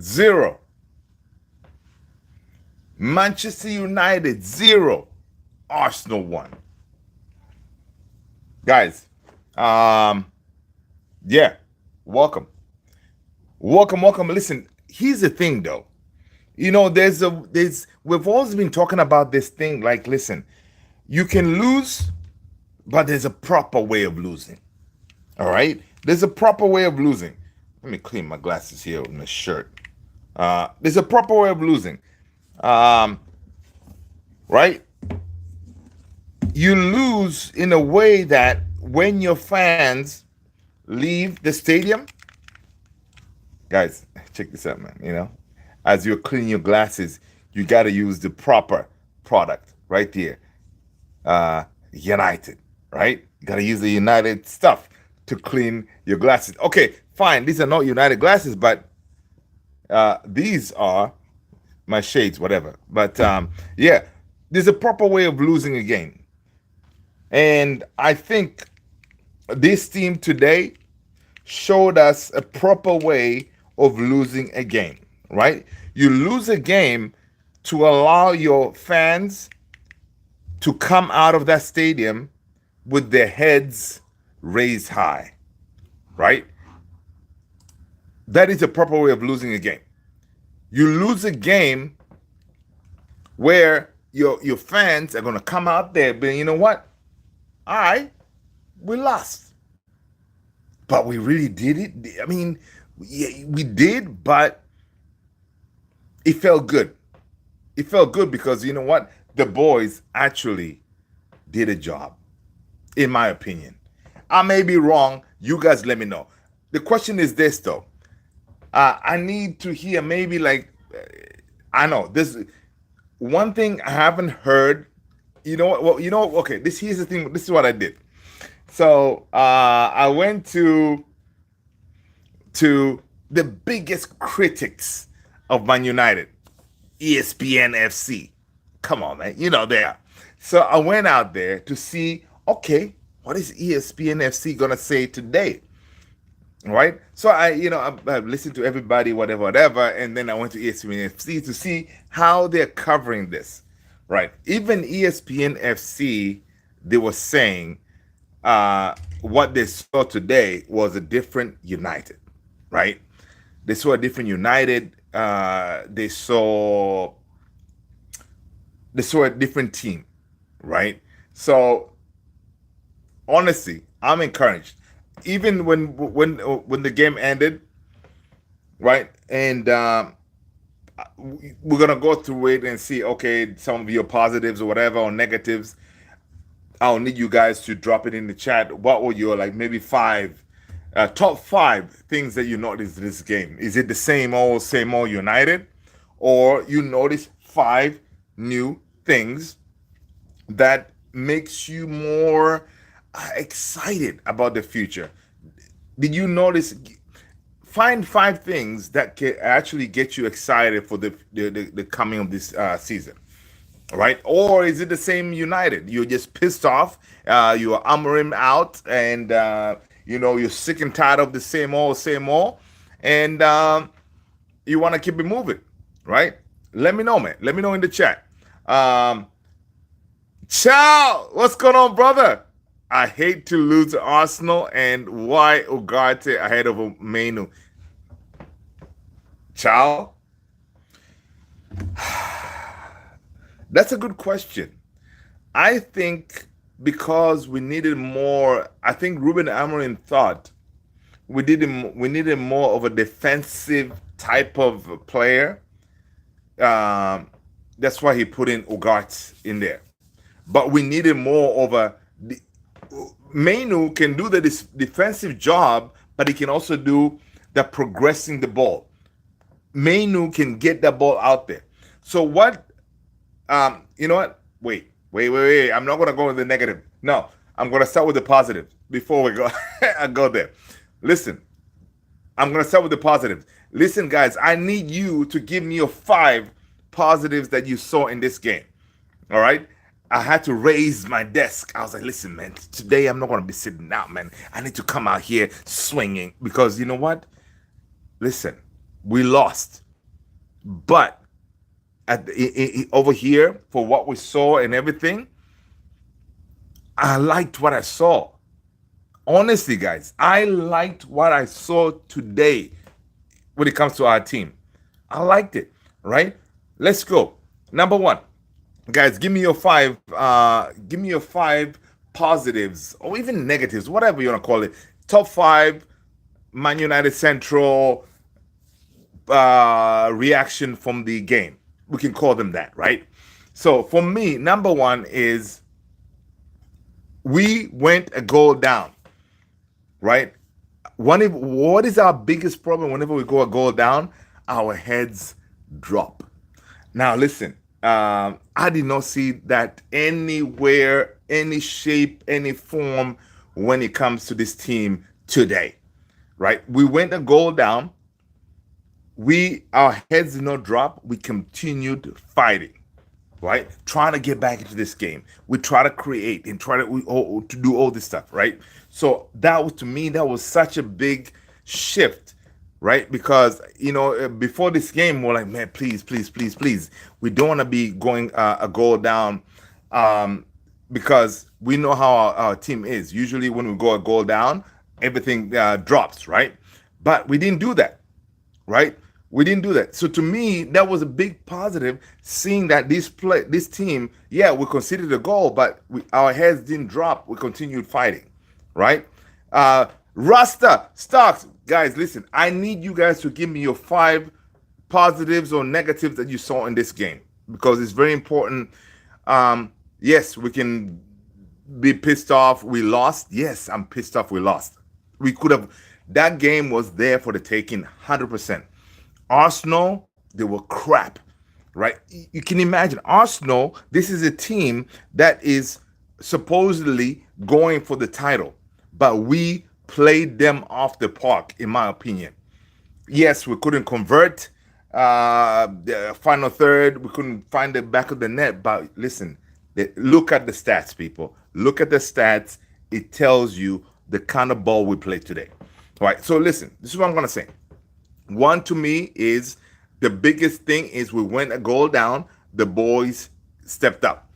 0. Manchester United, 0. Arsenal, 1. Guys, yeah, welcome. Welcome. Listen, here's the thing though. We've always been talking about this thing like, listen, you can lose, but there's a proper way of losing. All right? There's a proper way of losing. Let me clean my glasses here with my shirt. There's a proper way of losing. Um, right? You lose in a way that when your fans leave the stadium, guys, check this out, man. As you're cleaning your glasses, you got to use the proper product right there. United, right? You got to use the United stuff to clean your glasses. Okay, fine. These are not United glasses, but these are my shades, whatever. But yeah, there's a proper way of losing a game. And I think this team today showed us a proper way of losing a game, right? You lose a game to allow your fans to come out of that stadium with their heads raised high, right? That is a proper way of losing a game. You lose a game where your fans are going to come out there, but you know what? All right, we lost. But we really did it. I mean, we did, but it felt good. It felt good because you know what? The boys actually did a job, in my opinion. I may be wrong. You guys let me know. The question is this, though. I need to hear maybe like, I know this one thing I haven't heard. You know what? Well, okay. Here's the thing. This is what I did. So I went to the biggest critics of Man United, ESPN FC. Come on, man. They are. So I went out there to see, okay, what is ESPN FC gonna say today? Right? So I listened to everybody, whatever, and then I went to ESPN FC to see how they're covering this. Right? Even ESPN FC, they were saying what they saw today was a different United, right? They saw a different United. They saw a different team, right? So honestly, I'm encouraged. Even when the game ended, right? And we're gonna go through it and see, okay, some of your positives or whatever or negatives. I'll need you guys to drop it in the chat. What were your like maybe top 5 things that you noticed in this game? Is it the same old United, or you notice 5 new things that makes you more excited about the future? Did you notice? Find 5 things that can actually get you excited for the coming of this season. Right? Or is it the same United? You're just pissed off. You're hammering out, and you're sick and tired of the same old, and you want to keep it moving, right? Let me know, man. Let me know in the chat. Ciao, what's going on, brother? I hate to lose to Arsenal, and why Ugarte ahead of Manu? Ciao. That's a good question. I think because we needed more. I think Ruben Amorim thought we needed more of a defensive type of player. That's why he put in Ugarte in there. But we needed more of a. Manu can do the defensive job, but he can also do the progressing the ball. Manu can get the ball out there. So what? You know what? Wait. I'm not gonna go with the negative. No, I'm gonna start with the positive before we go. I go there. Listen, I'm gonna start with the positives. Listen, guys, I need you to give me your 5 positives that you saw in this game. All right. I had to raise my desk. I was like, listen, man, today I'm not gonna be sitting out, man. I need to come out here swinging because you know what? Listen, We lost. But over here, for what we saw and everything, I liked what I saw. Honestly, guys, I liked what I saw today when it comes to our team. I liked it, right? Let's go. Number one, guys, give me your five positives or even negatives, whatever you want to call it. Top five Man United Central reaction from the game. We can call them that, right? So for me, number one is we went a goal down, right? What is our biggest problem whenever we go a goal down? Our heads drop. Now, listen, I did not see that anywhere, any shape, any form when it comes to this team today, right? We went a goal down. Our heads did not drop. We continued fighting, right? Trying to get back into this game. We try to create and to do all this stuff, right? So that was, to me, that was such a big shift, right? Because before this game, we're like, man, please, please, please, please, we don't want to be going a goal down, because we know how our team is. Usually, when we go a goal down, everything drops, right? But we didn't do that, right? We didn't do that. So to me, that was a big positive, seeing that this team, yeah, we conceded a goal, but our heads didn't drop. We continued fighting, right? Rasta Stocks, guys, listen. I need you guys to give me your five positives or negatives that you saw in this game, because it's very important. Yes, we can be pissed off. We lost. Yes, I'm pissed off. We lost. We could have. That game was there for the taking, 100%. Arsenal, they were crap, right? You can imagine Arsenal. This is a team that is supposedly going for the title, but we played them off the park, in my opinion. Yes, we couldn't convert the final third. We couldn't find the back of the net. But listen, look at the stats, people. Look at the stats. It tells you the kind of ball we played today. All right. So listen, this is what I'm going to say. One, to me, is the biggest thing is we went a goal down. The boys stepped up.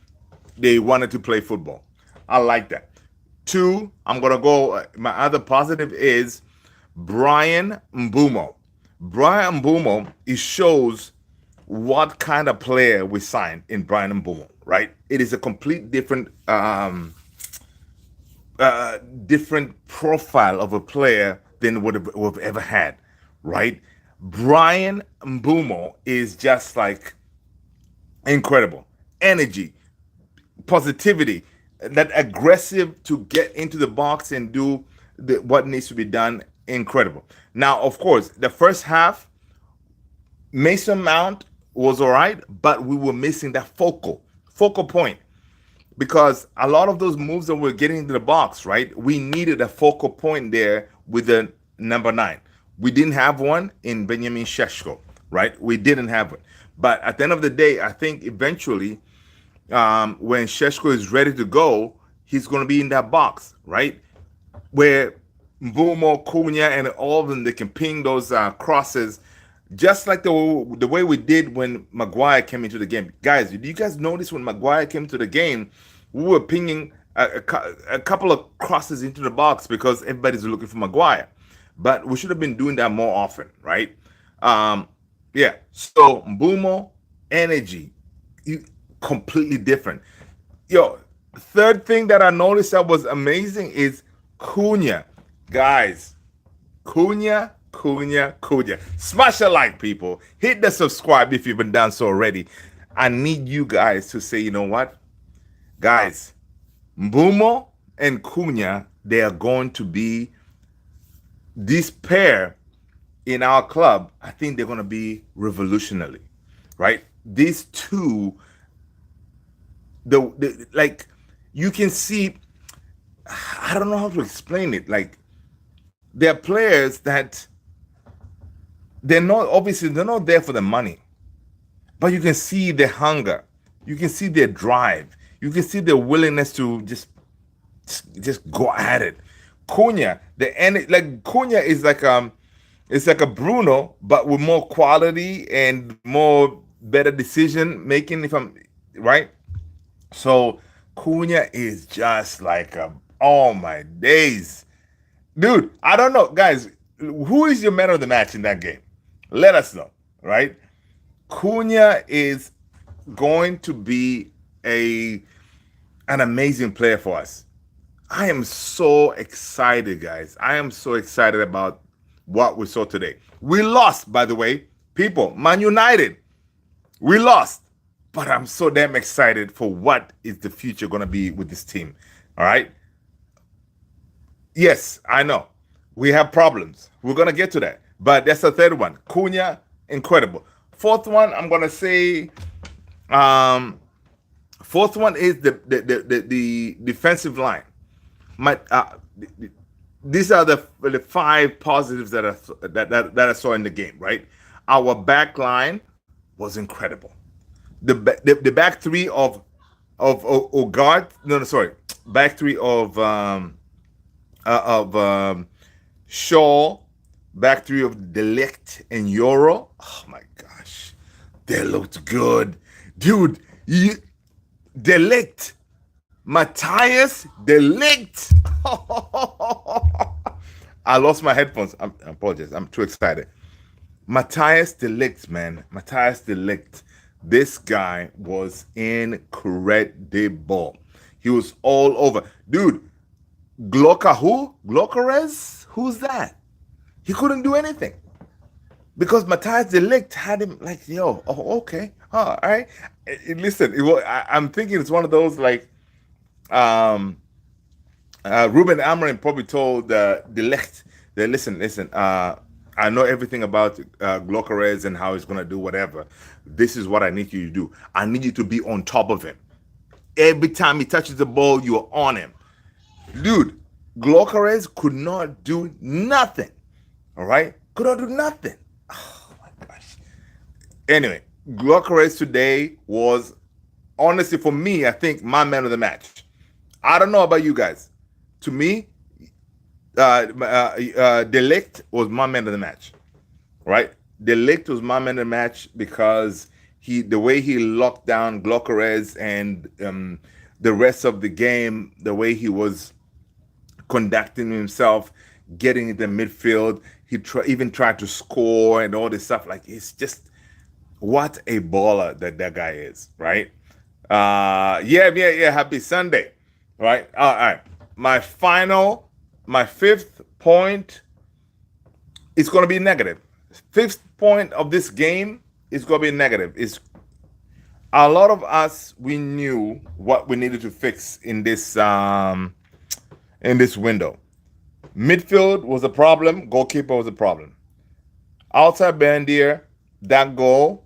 They wanted to play football. I like that. Two, I'm going to go, my other positive is Brian Mbeumo. Brian Mbeumo, it shows what kind of player we signed in Brian Mbeumo, right? It is a complete different different profile of a player than what we've ever had, right? Brian Mbeumo is just like incredible. Energy, positivity, that aggressive to get into the box and do what needs to be done. Incredible. Now, of course, the first half, Mason Mount was all right, but we were missing that focal point, because a lot of those moves that we're getting into the box, right? We needed a focal point there with the number 9. We didn't have one in Benjamin Šeško, right? We didn't have one. But at the end of the day, I think eventually, when Šeško is ready to go, he's going to be in that box, right? Where Mbeumo, Cunha, and all of them, they can ping those crosses, just like the way we did when Maguire came into the game. Guys, did you guys notice when Maguire came to the game, we were pinging a couple of crosses into the box because everybody's looking for Maguire. But we should have been doing that more often, right? Yeah. So Mbeumo, energy, completely different. Yo, third thing that I noticed that was amazing is Cunha. Guys, Cunha. Smash a like, people. Hit the subscribe if you haven't done so already. I need you guys to say, you know what? Guys, Mbeumo and Cunha, they are going to be this pair in our club. I think they're going to be revolutionary, right? These two, like, you can see, I don't know how to explain it. Like, they're players that they're not there for the money, but you can see their hunger, you can see their drive, you can see their willingness to just go at it. Cunha, Cunha is like It's like a Bruno, but with more quality and more better decision making. If I'm right, so Cunha is just like a oh my days, dude. I don't know, guys. Who is your man of the match in that game? Let us know, right? Cunha is going to be a an amazing player for us. I am so excited, guys. I am so excited about what we saw today. We lost, by the way, people. Man United, we lost, but I'm so damn excited for what is the future going to be with this team. All right. Yes, I know we have problems. We're going to get to that, but that's the third one. Cunha, incredible. Fourth one, I'm going to say. Um, Fourth one is the defensive line. My these are the five positives that I saw in the game. Right, our back line was incredible. The back three of Ogard, no, sorry, back three of Shaw, back three of Delict and Euro. Oh my gosh, they looked good, dude. Delict, Matthias Delict. I lost my headphones. I apologize. I'm too excited. Matthias Delict, man. Matthias Delict. This guy was incredible. He was all over. Dude, Glocker who? Glockerez? Who's that? He couldn't do anything. Because Matthias Delict had him like, yo, oh, okay. Oh, all right. Listen, I'm thinking it's one of those like um Ruben Amorim probably told Delict that listen, I know everything about Glockerez and how he's gonna do whatever. This is what I need you to do. I need you to be on top of him. Every time he touches the ball, you're on him. Dude, Glockerez could not do nothing. All right? Could not do nothing. Oh my gosh. Anyway, Glockerez today was honestly for me, I think my man of the match. I don't know about you guys. To me, Delict was my man of the match, right? Delict was my man of the match because the way he locked down Glockerez and the rest of the game, the way he was conducting himself, getting into midfield, he even tried to score and all this stuff. Like it's just what a baller that guy is, right? Yeah. Happy Sunday, right? All right. My fifth point is going to be negative. Fifth point of this game is going to be negative. It's a lot of us. We knew what we needed to fix in this window. Midfield was a problem. Goalkeeper was a problem. Outside Bandier, that goal.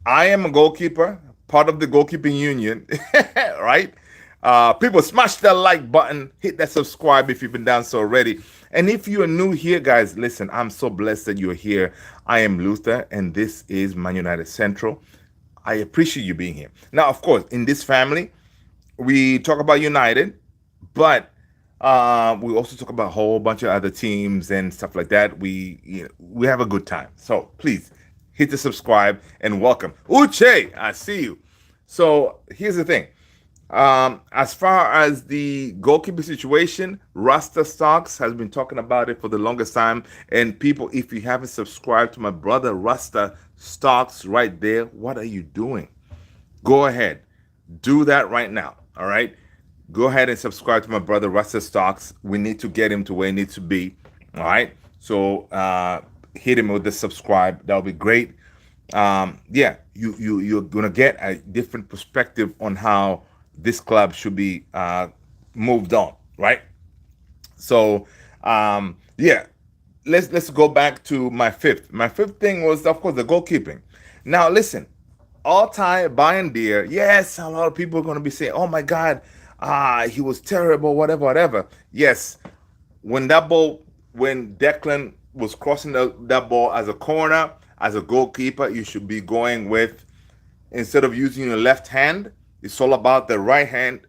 I am a goalkeeper, part of the goalkeeping union, right? People smash that like button, hit that subscribe if you've been done so already. And if you are new here, guys, listen, I'm so blessed that you're here. I am Luther, and this is Man United Central. I appreciate you being here. Now, of course, in this family, we talk about United, but we also talk about a whole bunch of other teams and stuff like that. We have a good time. So please hit the subscribe and welcome. Uche, I see you. So here's the thing. As far as the goalkeeper situation, Rasta Stocks has been talking about it for the longest time. And people, if you haven't subscribed to my brother Rasta Stocks right there, what are you doing? Go ahead. Do that right now. All right. Go ahead and subscribe to my brother Rasta Stocks. We need to get him to where he needs to be. All right. So hit him with the subscribe. That'll be great. You're gonna get a different perspective on how this club should be moved on, right? So, let's go back to my fifth. My fifth thing was, of course, the goalkeeping. Now, listen, Altay Bayindir, yes, a lot of people are going to be saying, oh my God, he was terrible, whatever. Yes, when Declan was crossing that ball as a corner, as a goalkeeper, you should be going with, instead of using your left hand, it's all about the right hand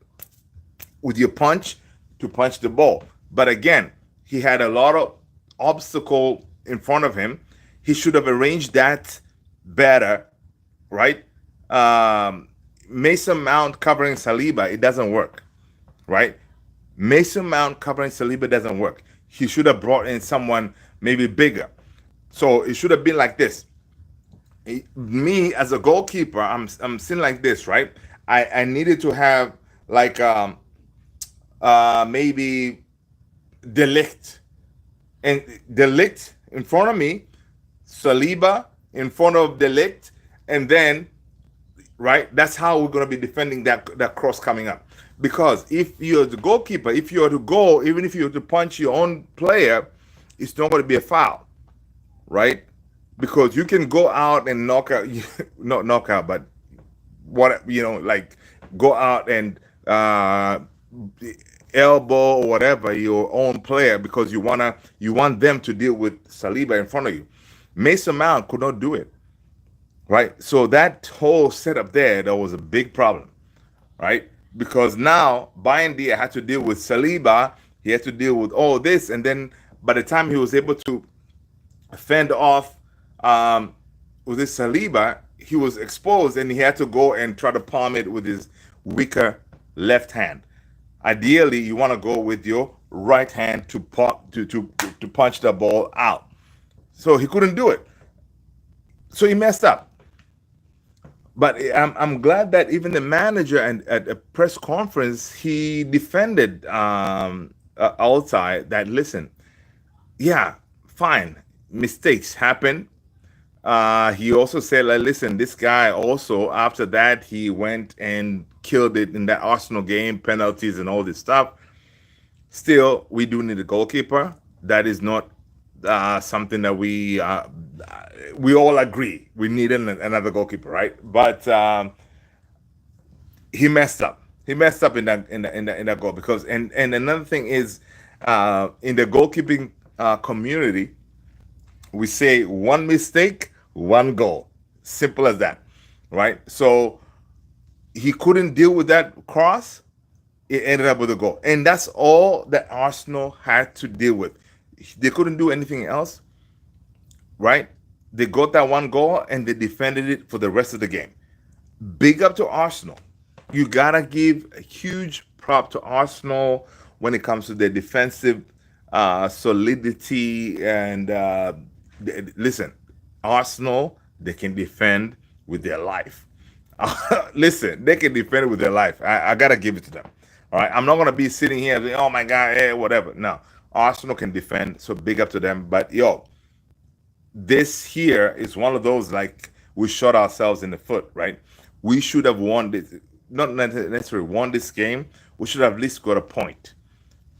with your punch to punch the ball. But again, he had a lot of obstacle in front of him. He should have arranged that better, right? Mason Mount covering Saliba, it doesn't work, right? Mason Mount covering Saliba doesn't work. He should have brought in someone maybe bigger. So it should have been like this. Me as a goalkeeper, I'm sitting like this, right? I needed to have like maybe De Ligt, and De Ligt in front of me, Saliba in front of De Ligt, and then right, that's how we're going to be defending that cross coming up. Because if you're the goalkeeper, if you're to go, even if you're to punch your own player, it's not going to be a foul, right? Because you can go out and knock out, not knock out, but what, like go out and elbow or whatever your own player because you want them to deal with Saliba in front of you. Mason Mount could not do it, right? So that whole setup there was a big problem, right? Because now Bayendia had to deal with Saliba, he had to deal with all this, and then by the time he was able to fend off with this Saliba, he was exposed and he had to go and try to palm it with his weaker left hand. Ideally, you want to go with your right hand to punch the ball out. So he couldn't do it. So he messed up. But I'm glad that even the manager at a press conference, he defended Altai that, listen, yeah, fine, mistakes happen. He also said, like, listen, this guy also, after that, he went and killed it in that Arsenal game, penalties and all this stuff. Still, we do need a goalkeeper. That is not something that we all agree. We need another goalkeeper, right? But he messed up. He messed up in that goal because and another thing is in the goalkeeping community, we say one mistake, one goal. Simple as that, right? So he couldn't deal with that cross. It ended up with a goal. And that's all that Arsenal had to deal with. They couldn't do anything else, right? They got that one goal and they defended it for the rest of the game. Big up to Arsenal. You got to give a huge prop to Arsenal when it comes to their defensive solidity. And listen, Arsenal, they can defend with their life. Listen, they can defend it with their life. I got to give it to them. All right, I'm not going to be sitting here and oh my God, whatever. No, Arsenal can defend, so big up to them. But this here is one of those, like, we shot ourselves in the foot, right? We should have won this, not necessarily won this game. We should have at least got a point,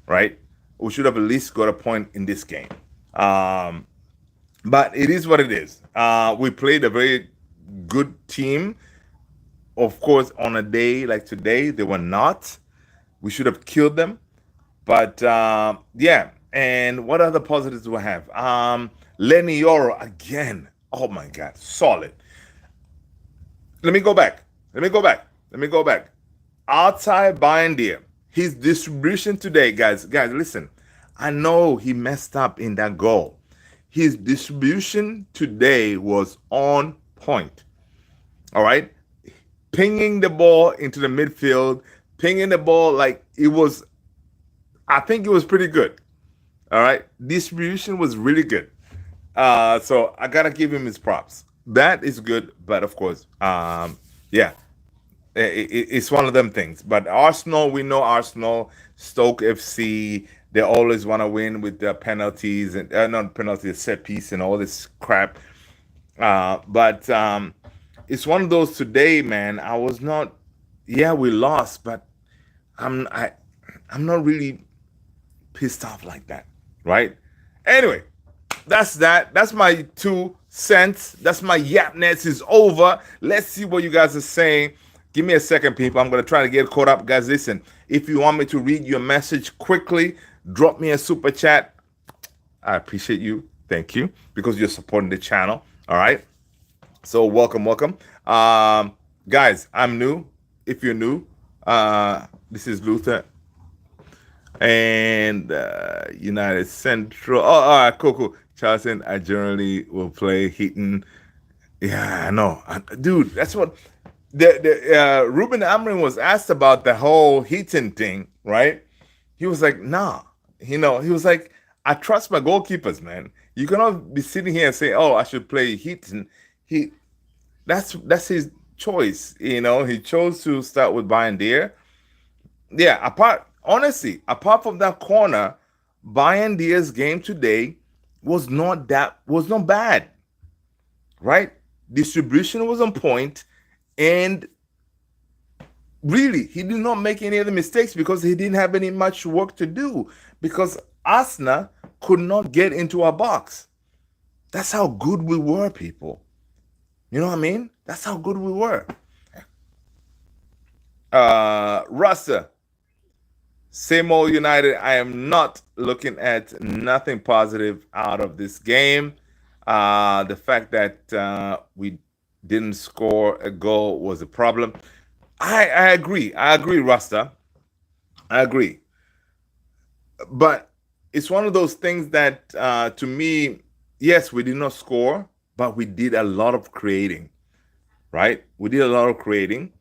right? We should have at least got a point in this game. But it is what it is. We played a very good team. Of course, on a day like today, they were not. We should have killed them. But yeah. And what other positives do I have? Lenny Yoro again. Oh my God, solid. Let me go back. Outside Bayendia, his distribution today, guys, listen. I know he messed up in that goal. His distribution today was on point. All right? Pinging the ball into the midfield, pinging the ball like it was, I think it was pretty good. All right? Distribution was really good. So I got to give him his props. That is good, but of course, yeah, it's one of them things. But Arsenal, we know Arsenal, Stoke FC, they always want to win with the penalties and not penalties, set piece and all this crap. But it's one of those today, man. I was not, yeah, we lost, but I'm not really pissed off like that, right? Anyway, that's that. That's my 2 cents. That's my yapness is over. Let's see what you guys are saying. Give me a second, people. I'm going to try to get caught up. Guys, listen, if you want me to read your message quickly, drop me a super chat. I appreciate you. Thank you. Because you're supporting the channel. All right. So welcome. Guys, I'm new. If you're new, this is Luther. And United Central. Oh, all right, cool. Charlton, I generally will play Heaton. Yeah, I know. Dude, that's what Ruben Amorim was asked about the whole Heaton thing, right? He was like, nah. He was like, I trust my goalkeepers, man. You cannot be sitting here and say, oh, I should play Heaton. He that's his choice. He chose to start with Bayern Deer. Yeah, apart from that corner, Bayern Deer's game today was not bad, right? Distribution was on point, and really, he did not make any other mistakes because he didn't have any much work to do because Arsenal could not get into our box. That's how good we were, people. You know what I mean? That's how good we were. Rasta, same old United. I am not looking at nothing positive out of this game. The fact that we didn't score a goal was a problem. I agree. I agree, Rasta. I agree. But it's one of those things that, to me, yes, we did not score, but we did a lot of creating, right? We did a lot of creating.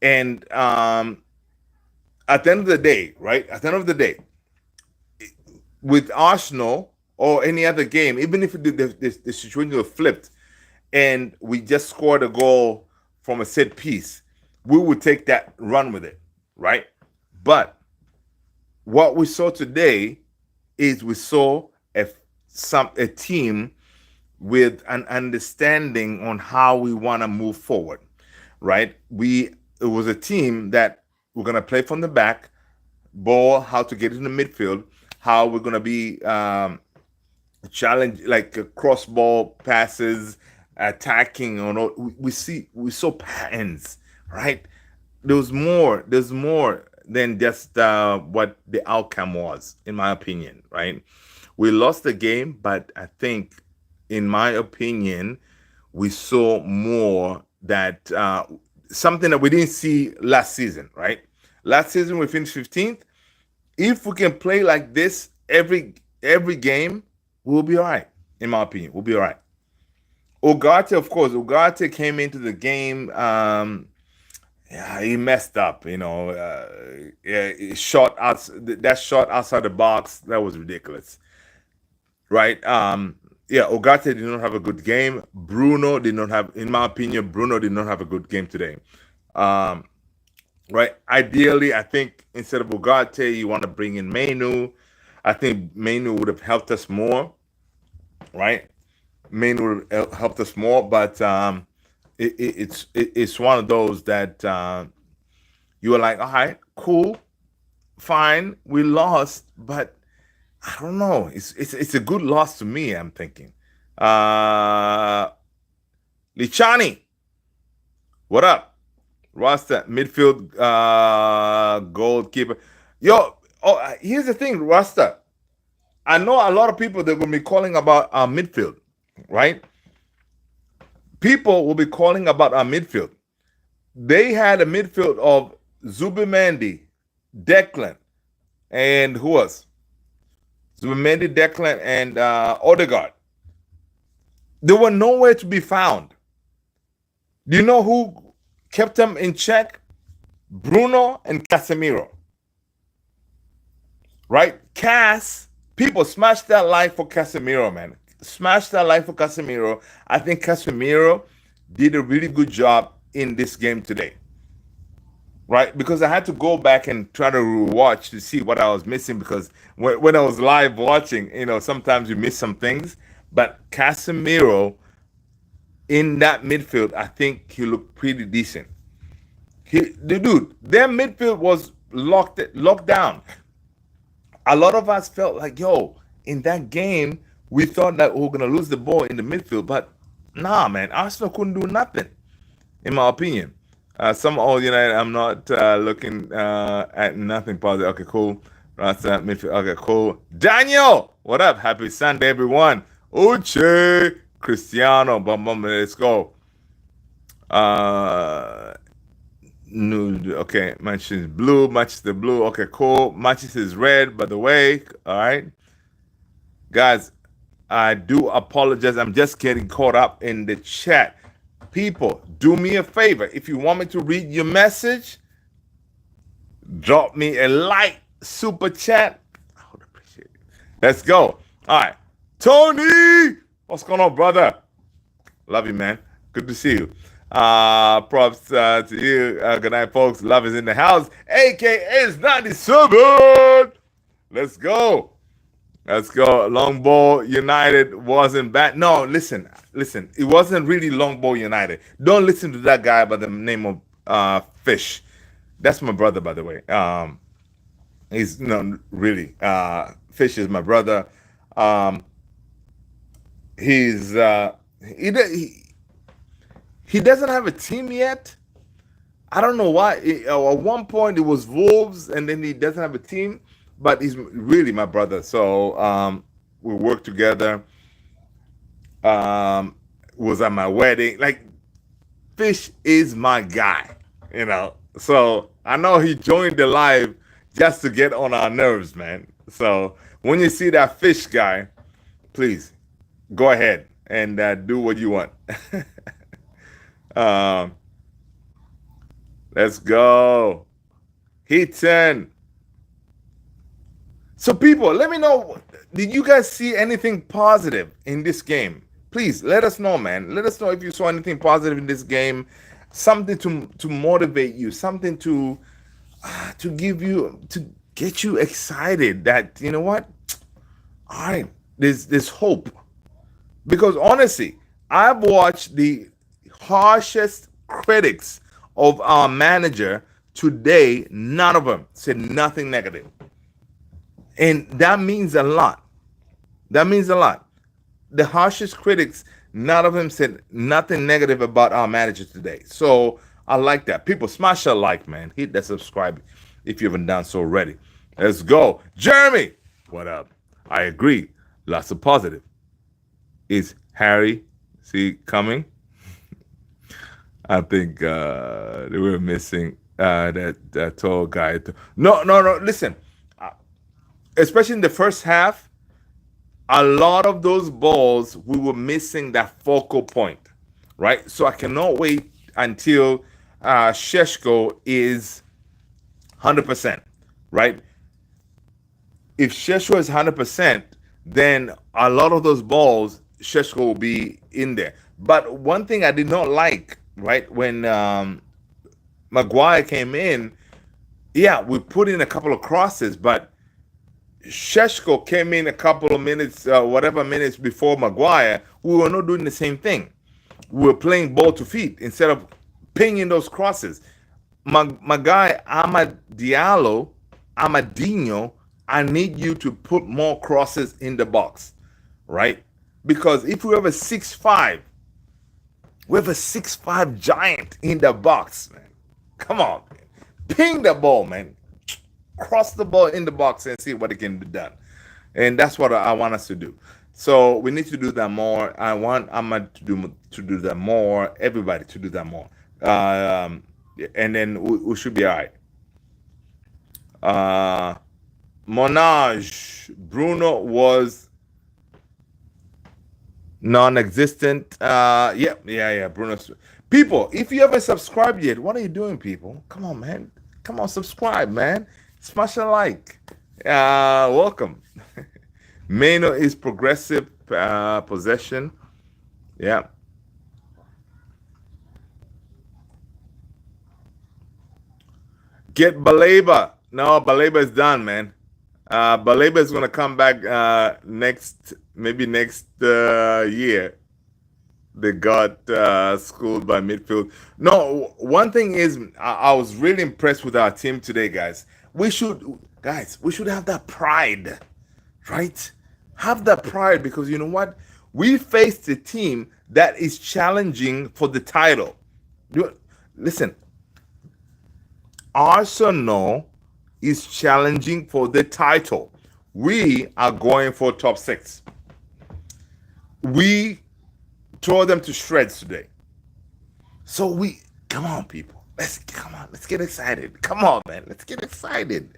And at the end of the day, right? At the end of the day, with Arsenal or any other game, even if the situation was flipped and we just scored a goal from a set piece, we would take that, run with it, right? But what we saw today is we saw a team with an understanding on how we want to move forward, right? It was a team that we're gonna play from the back, ball, how to get in the midfield, how we're gonna be challenge like cross ball passes, attacking. We saw patterns, right? There's more than just what the outcome was, in my opinion, right? We lost the game, but I think, in my opinion, we saw more that something that we didn't see last season, right? Last season we finished 15th. If we can play like this every game, we'll be all right. In my opinion, we'll be all right. Ugarte, of course, Ugarte came into the game. Yeah, he messed up. Yeah, that shot outside the box, that was ridiculous, right? Yeah, Ugarte did not have a good game. Bruno did not have, in my opinion, Bruno did not have a good game today. Um, right? Ideally, I think instead of Ugarte, you want to bring in Manu. I think Manu would have helped us more, right? Manu would have helped us more, but it's one of those that you were like, all right, cool, fine, we lost, but I don't know. It's a good loss to me, I'm thinking. Lichani, what up? Rasta, midfield goalkeeper. Yo, here's the thing, Rasta. I know a lot of people that will be calling about our midfield, right? People will be calling about our midfield. They had a midfield of Zubimendi, Declan, and who else? Zubimendi, Declan, and Odegaard. They were nowhere to be found. Do you know who kept them in check? Bruno and Casemiro. Right? People smashed that life for Casemiro, man. Smashed that life for Casemiro. I think Casemiro did a really good job in this game today. Right? Because I had to go back and try to watch to see what I was missing, because when I was live watching, sometimes you miss some things. But Casemiro in that midfield, I think he looked pretty decent. Their midfield was locked down. A lot of us felt like, yo, in that game, we thought that we were going to lose the ball in the midfield. But nah, man, Arsenal couldn't do nothing, in my opinion. I'm not looking at nothing positive. Okay, cool. Midfield. Okay, cool. Daniel, what up? Happy Sunday, everyone. Uche, Cristiano, let's go. Okay, Manchester is blue. Manchester blue. Okay, cool. Manchester is red, by the way. All right, guys. I do apologize. I'm just getting caught up in the chat. People, do me a favor. If you want me to read your message, drop me a like super chat. I would appreciate it. Let's go. All right. Tony, what's going on, brother? Love you, man. Good to see you. Props to you. Good night, folks. Love is in the house. AKA is 97. Let's go. Let's go. Longbow United wasn't bad. No, listen. It wasn't really Longbow United. Don't listen to that guy by the name of Fish. That's my brother, by the way. He's no really. Fish is my brother. He's he doesn't have a team yet. I don't know why. At one point it was Wolves, and then he doesn't have a team. But he's really my brother. So we work together. Was at my wedding. Like, Fish is my guy, you know. So I know he joined the live just to get on our nerves, man. So when you see that Fish guy, please go ahead and do what you want. Let's go. Heaton. So people, let me know, did you guys see anything positive in this game? Please let us know, man. Let us know if you saw anything positive in this game, something to motivate you, something to give you, to get you excited that, you know what? All right, there's hope. Because honestly, I've watched the harshest critics of our manager today. None of them said nothing negative. And that means a lot. That means a lot. The harshest critics, none of them said nothing negative about our manager today. So I like that. People, smash a like, man. Hit that subscribe if you haven't done so already. Let's go. Jeremy, what up? I agree. Lots of positive. Is Harry, see, coming? I think they were missing that tall guy. No. Listen. Especially in the first half, a lot of those balls, we were missing that focal point, right? So I cannot wait until Sheshko is 100%, right? If Sheshko is 100%, then a lot of those balls, Sheshko will be in there. But one thing I did not like, right, when Maguire came in, yeah, we put in a couple of crosses, but Sheshko came in a couple of minutes, whatever minutes before Maguire. We were not doing the same thing. We were playing ball to feet instead of pinging those crosses. My guy, Amadinho, I need you to put more crosses in the box, right? Because if we have a 6'5", we have a 6'5" giant in the box, man. Come on, man. Ping the ball, man. Cross the ball in the box and see what it can be done. And that's what I want us to do. So we need to do that more. I want Ahmad to do that more. Everybody to do that more. And then we should be all right. Monage. Bruno was non-existent. Yeah. Bruno. People, if you haven't subscribed yet, what are you doing, people? Come on, man. Come on, subscribe, man. Smash a like. Welcome. Mano is progressive possession. Yeah. Get Baleba. No, Baleba is done, man. Baleba is going to come back maybe next year. They got schooled by midfield. No, one thing is, I was really impressed with our team today, guys. We should have that pride, right? Have that pride, because you know what? We faced a team that is challenging for the title. Listen, Arsenal is challenging for the title. We are going for top 6. We tore them to shreds today. So come on, people. Let's get excited. Come on, man. Let's get excited.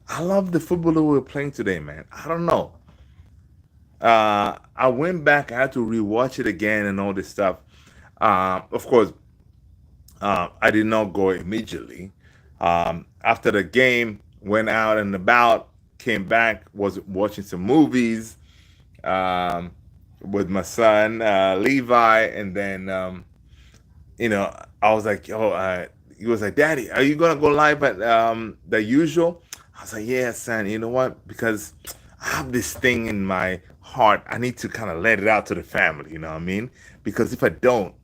I love the football that we're playing today, man. I don't know. I went back. I had to rewatch it again and all this stuff. Of course, I did not go immediately. After the game, went out and about, came back, was watching some movies um, with my son Levi, and then I was like, oh, he was like, Daddy, are you gonna go live at the usual? I was like, yeah, son. You know what? Because I have this thing in my heart. I need to kind of let it out to the family. You know what I mean? Because if I don't,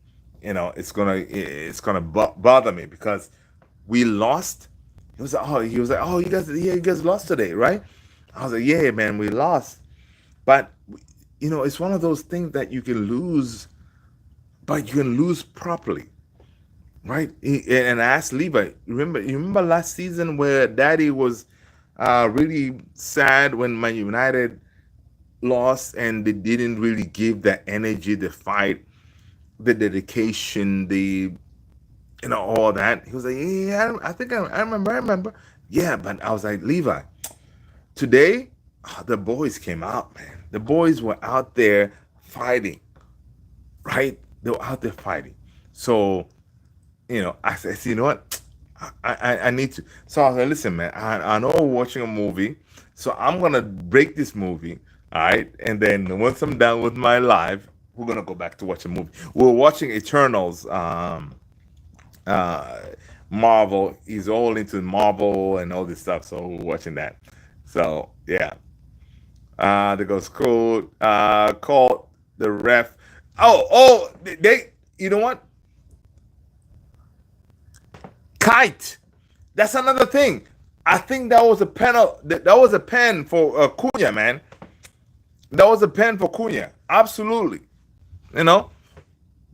it's gonna bother me because we lost. He was like, oh, you guys lost today, right? I was like, yeah, man, we lost. But it's one of those things that you can lose, but you can lose properly, right? And I asked Levi, you remember last season where Daddy was really sad when Man United lost and they didn't really give the energy, the fight, the dedication, all that. He was like, yeah, I think I remember. Yeah, but I was like, Levi, today, the boys came out, man. The boys were out there fighting, right? They were out there fighting. So, I said, you know what? I need to. So I was like, listen, man, I know we're watching a movie, so I'm gonna break this movie, all right? And then once I'm done with my live, we're gonna go back to watch a movie. We're watching Eternals. Uh, Marvel. He's all into Marvel and all this stuff, so we're watching that. So yeah, they go school. Called the ref. Oh, they. You know what? Kite. That's another thing. I think that was a penalty. That was a pen for Cunha, man. That was a pen for Cunha. Absolutely. You know,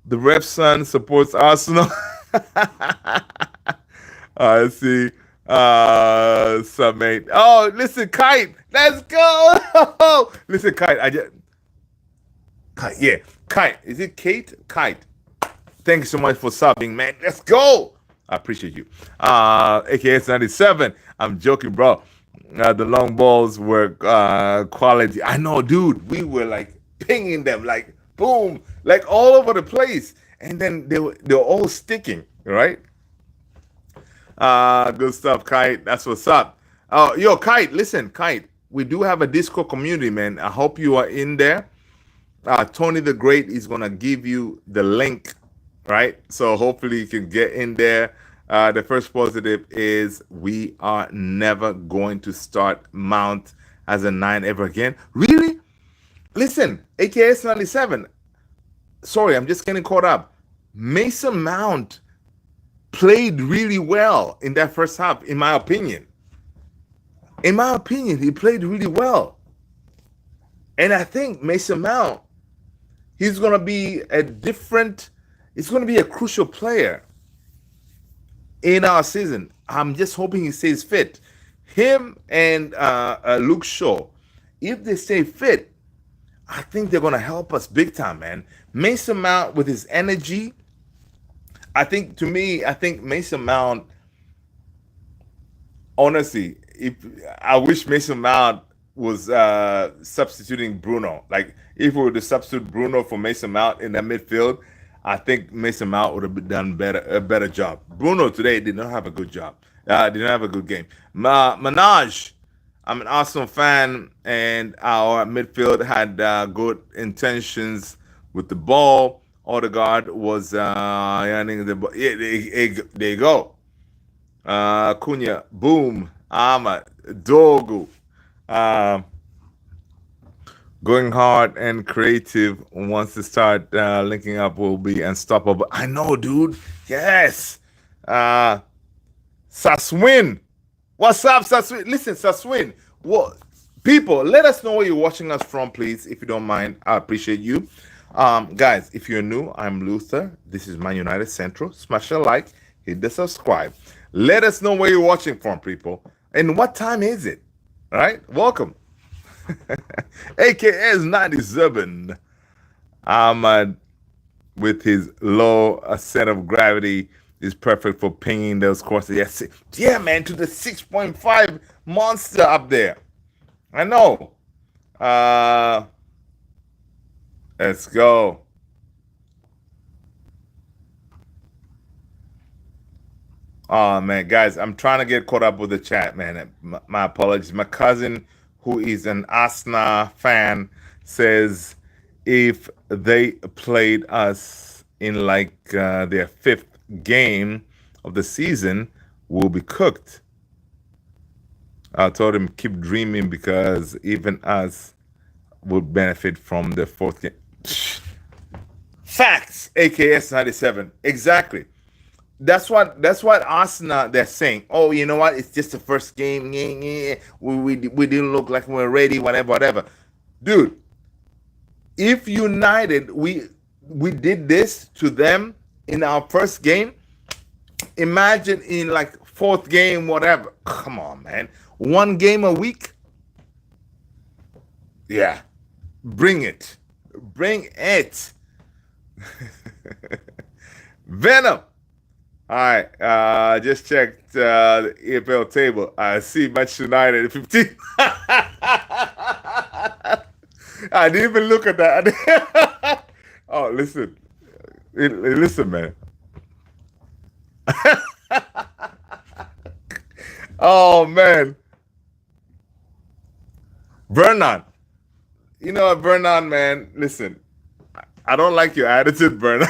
the ref son supports Arsenal. I see. Submate. Oh, listen, Kite. Let's go. Listen, Kite. Kite. Yeah, Kite. Is it Kate? Kite. Thank you so much for subbing, man. Let's go. I appreciate you. AKS 97. I'm joking, bro. The long balls were quality. I know, dude. We were like pinging them, like boom, like all over the place, and then they were all sticking, right? Good stuff, Kite. That's what's up. Oh, yo, Kite. Listen, Kite. We do have a Discord community, man. I hope you are in there. Tony the Great is gonna give you the link, right? So hopefully you can get in there. The first positive is we are never going to start Mount as a 9 ever again. Really? Listen, AKS 97. Sorry, I'm just getting caught up. Mason Mount played really well in that first half, in my opinion. In my opinion, he played really well. And I think Mason Mount, he's going to be he's going to be a crucial player in our season. I'm just hoping he stays fit. Him and Luke Shaw, if they stay fit, I think they're going to help us big time, man. Mason Mount with his energy, I think Mason Mount, honestly, if I wish Mason Mount was substituting Bruno. Like if we were to substitute Bruno for Mason Mount in that midfield, I think Mason Mount would have done a better job. Bruno today did not have a good job. Did not have a good game. Manaj, I'm an Arsenal fan, and our midfield had good intentions with the ball. Odegaard was earning the ball. Yeah, there you go. Cunha, boom, Ahmad, Dogu. Going hard and creative once to start linking up will be unstoppable. I know, dude. Yes. Saswin. What's up, Saswin? Listen, Saswin. What people? Let us know where you're watching us from, please, if you don't mind. I appreciate you. Guys, if you're new, I'm Luther. This is Man United Central. Smash a like, hit the subscribe. Let us know where you're watching from, people. And what time is it? All right, welcome. AKS 97. Ahmad, with his low center of gravity, is perfect for pinging those courses. Yes, yeah, man, to the 6.5 monster up there. I know. Let's go. Oh man, guys, I'm trying to get caught up with the chat, man. My apologies. My cousin, who is an Arsenal fan, says if they played us in like their fifth game of the season, we'll be cooked. I told him keep dreaming because even us would benefit from the fourth game. Facts, AKS 97. Exactly. That's what Arsenal they're saying. Oh, you know what? It's just the first game. Yeah, yeah. We didn't look like we were ready. Whatever, whatever. Dude, if United we did this to them in our first game, imagine in like fourth game, whatever. Come on, man. One game a week. Yeah, bring it, bring it. Venom. All right, just checked the EFL table. I see Manchester United at 15. I didn't even look at that. Oh, listen. Listen, man. Oh, man. Vernon. You know what, Vernon, man? Listen, I don't like your attitude, Vernon.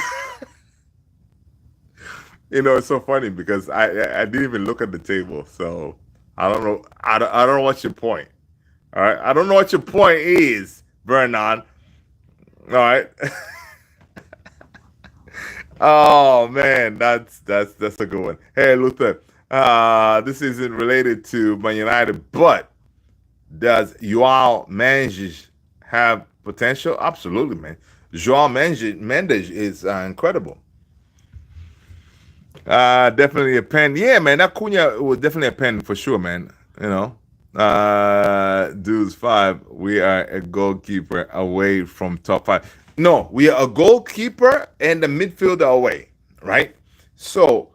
You know, it's so funny because I didn't even look at the table, so I don't know. I don't know what your point. All right, I don't know what your point is, Vernon. All right. Oh man, that's a good one. Hey, Luther. This isn't related to Man United, but does Joao Mendes have potential? Absolutely, man. Joao Mendes is incredible. Definitely a pen. Yeah, man. That Cunha was definitely a pen for sure, man. You know. Dudes 5. We are a goalkeeper away from top 5. No, we are a goalkeeper and the midfielder away, right? So,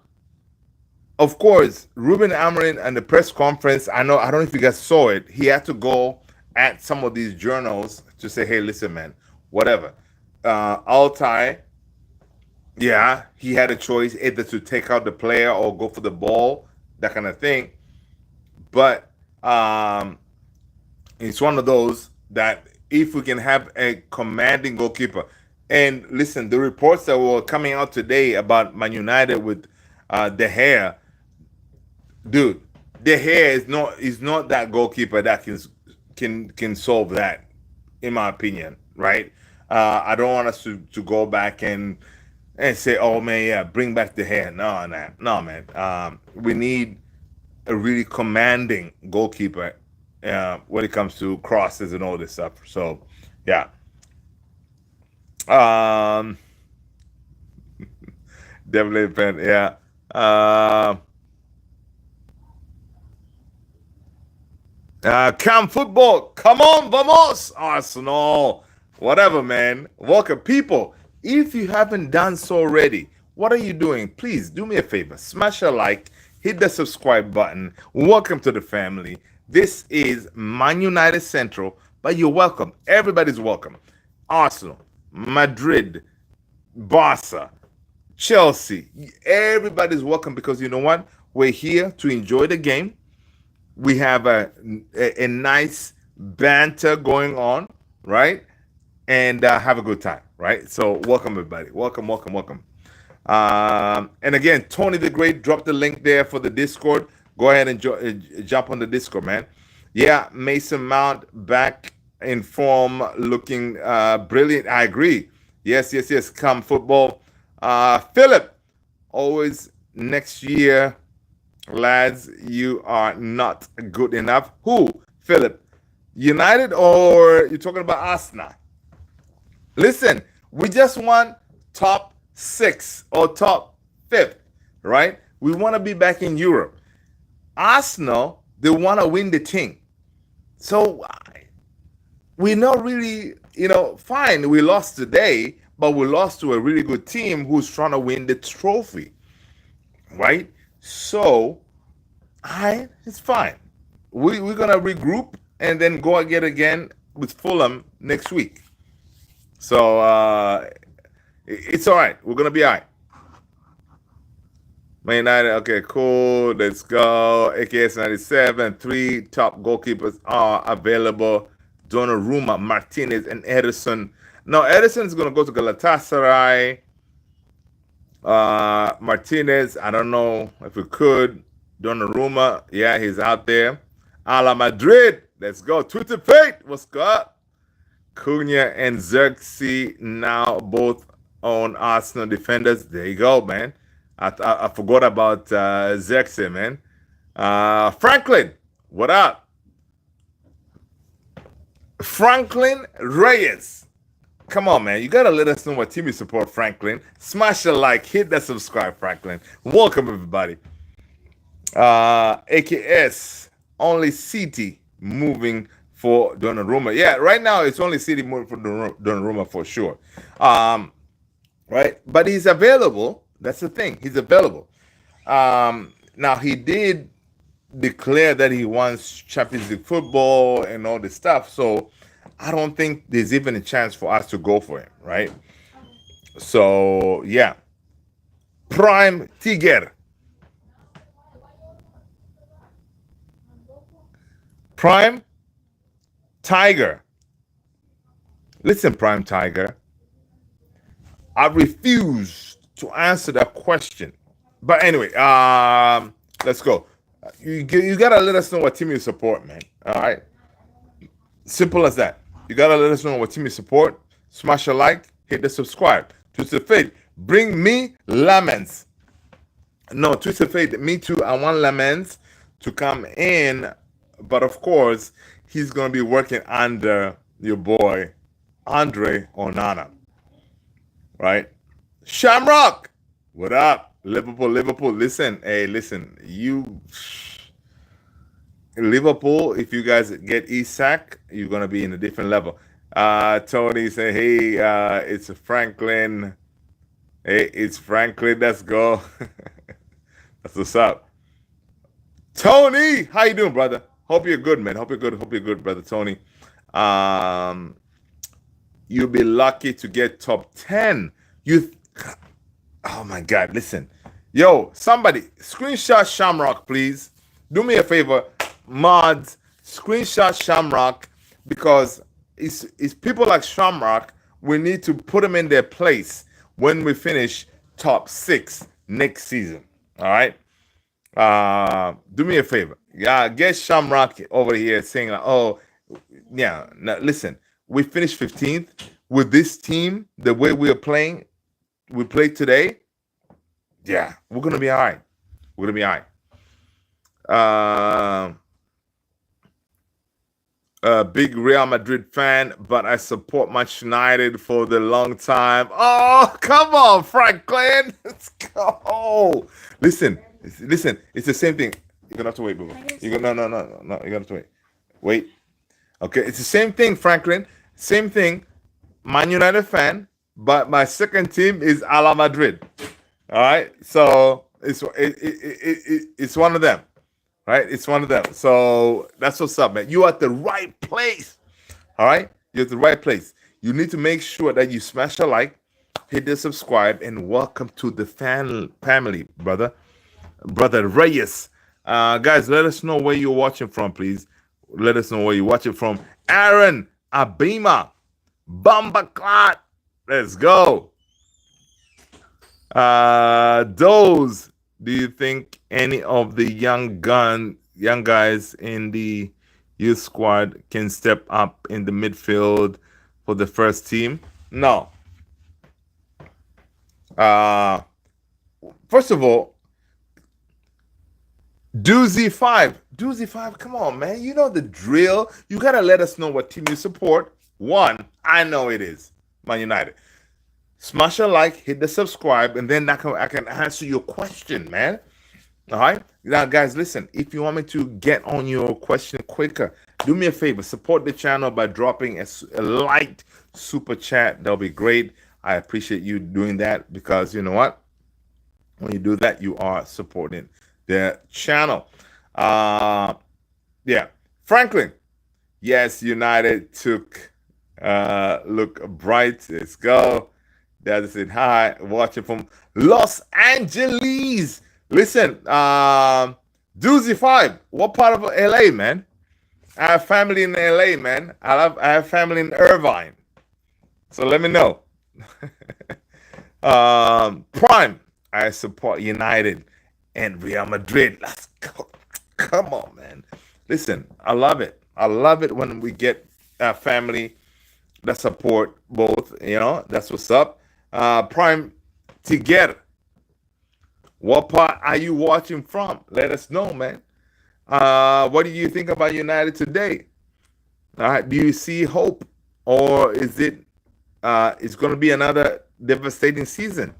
of course, Ruben Amorim and the press conference. I don't know if you guys saw it. He had to go at some of these journals to say, "Hey, listen, man, whatever." Altai, yeah, he had a choice either to take out the player or go for the ball, that kind of thing. But it's one of those that if we can have a commanding goalkeeper, and listen, the reports that were coming out today about Man United with De Gea, dude, De Gea is not that goalkeeper that can solve that, in my opinion, right? I don't want us to go back and say, oh man, yeah, bring back the hair. No, no, man. We need a really commanding goalkeeper when it comes to crosses and all this stuff. So, yeah. Um, Definitely, Ben. Yeah. Cam football. Come on, vamos, Arsenal. Whatever, man. Welcome, people. If you haven't done so already, what are you doing? Please do me a favor. Smash a like. Hit the subscribe button. Welcome to the family. This is Man United Central, but you're welcome. Everybody's welcome. Arsenal, Madrid, Barca, Chelsea. Everybody's welcome because you know what? We're here to enjoy the game. We have a nice banter going on, right? And have a good time, right? So welcome everybody. Welcome, welcome, welcome. And again, Tony the Great dropped the link there for the Discord. Go ahead and jump on the Discord, man. Yeah, Mason Mount back in form, looking brilliant. I agree. Yes, yes, yes. Come football. Philip, always next year, lads. You are not good enough. Who, Philip? United or you're talking about Arsenal? Listen, we just want top 6 or top 5th, right? We want to be back in Europe. Arsenal, they want to win the thing. So we're not really, fine. We lost today, but we lost to a really good team who's trying to win the trophy, right? So, it's fine. We're going to regroup and then go again with Fulham next week. So it's all right. We're gonna be all right. ManUnited, okay, cool. Let's go. AKS 97. 3 top goalkeepers are available. Donnarumma, Martinez, and Edison. No, Edison is gonna go to Galatasaray. Martinez, I don't know if we could. Donnarumma, yeah, he's out there. A la Madrid, let's go. Twitter Fate, what's up? Cunha and Xerxes now both on Arsenal defenders. There you go, man. I forgot about Xerxes, man. Franklin, what up? Franklin Reyes. Come on, man. You gotta let us know what team you support, Franklin. Smash the like, hit that subscribe, Franklin. Welcome, everybody. AKS, only City moving for Donnarumma. Yeah, right now it's only City moving for Donnarumma for sure. Right? But he's available. That's the thing. He's available. Now, he did declare that he wants Champions League football and all this stuff. So I don't think there's even a chance for us to go for him, right? So, yeah. Prime Tiger. Prime Tiger. Listen, Prime Tiger. I refuse to answer that question. But anyway, let's go. You gotta let us know what team you support, man. All right. Simple as that. You gotta let us know what team you support. Smash a like, hit the subscribe. Twisted Fate, bring me lemons. No, Twisted Fate, me too. I want lemons to come in, but of course, he's gonna be working under your boy Andre Onana. Right? Shamrock, what up? Liverpool. Listen, hey, listen, you Liverpool, if you guys get Isak, you're gonna be in a different level. Tony say, hey, it's Franklin. Hey, it's Franklin. Let's go. That's what's up. Tony, how you doing, brother? Hope you're good, man. Hope you're good, brother Tony. You'll be lucky to get top 10. Oh my God, listen. Yo, somebody, screenshot Shamrock, please. Do me a favor, mods, screenshot Shamrock, because it's people like Shamrock, we need to put them in their place when we finish top 6 next season. All right? Do me a favor. Yeah, get Shamrock over here saying, like, oh, yeah, now listen, we finished 15th with this team, the way we are playing, we played today. Yeah, we're gonna be all right. We're gonna be all right. Big Real Madrid fan, but I support Manchester United for the long time. Oh, come on, Franklin. Let's go. Listen. It's the same thing. You're gonna have to wait, boo. You go. No. You're gonna have to wait. Wait. Okay, it's the same thing, Franklin. Same thing. Man United fan, but my second team is a la Madrid. All right, so it's one of them, right? It's one of them. So that's what's up, man. You are at the right place. All right, you're at the right place. You need to make sure that you smash a like, hit the subscribe, and welcome to the family, brother Reyes. Guys, let us know where you're watching from, please. Let us know where you're watching from. Aaron Abima, Bamba. Let's go. Those, do you think any of the young guys in the youth squad can step up in the midfield for the first team? No. First of all, Doozy 5, come on, man. You know the drill. You gotta let us know what team you support. One, I know it is Man United. Smash a like, hit the subscribe, and then I can answer your question, man. All right? Now, guys, listen. If you want me to get on your question quicker, do me a favor. Support the channel by dropping a light super chat. That'll be great. I appreciate you doing that, because you know what? When you do that, you are supporting the channel. Yeah. Franklin. Yes, United took Look bright. Let's go. Dad said hi. Watching from Los Angeles. Listen, Doozy 5. What part of LA, man? I have family in LA, man. I have family in Irvine. So let me know. Prime. I support United and Real Madrid. Let's go. Come on, man. Listen, I love it. I love it when we get a family that support both. That's what's up. Prime Tiger. What part are you watching from? Let us know, man. What do you think about United today? Do you see hope, or is it? It's going to be another devastating season.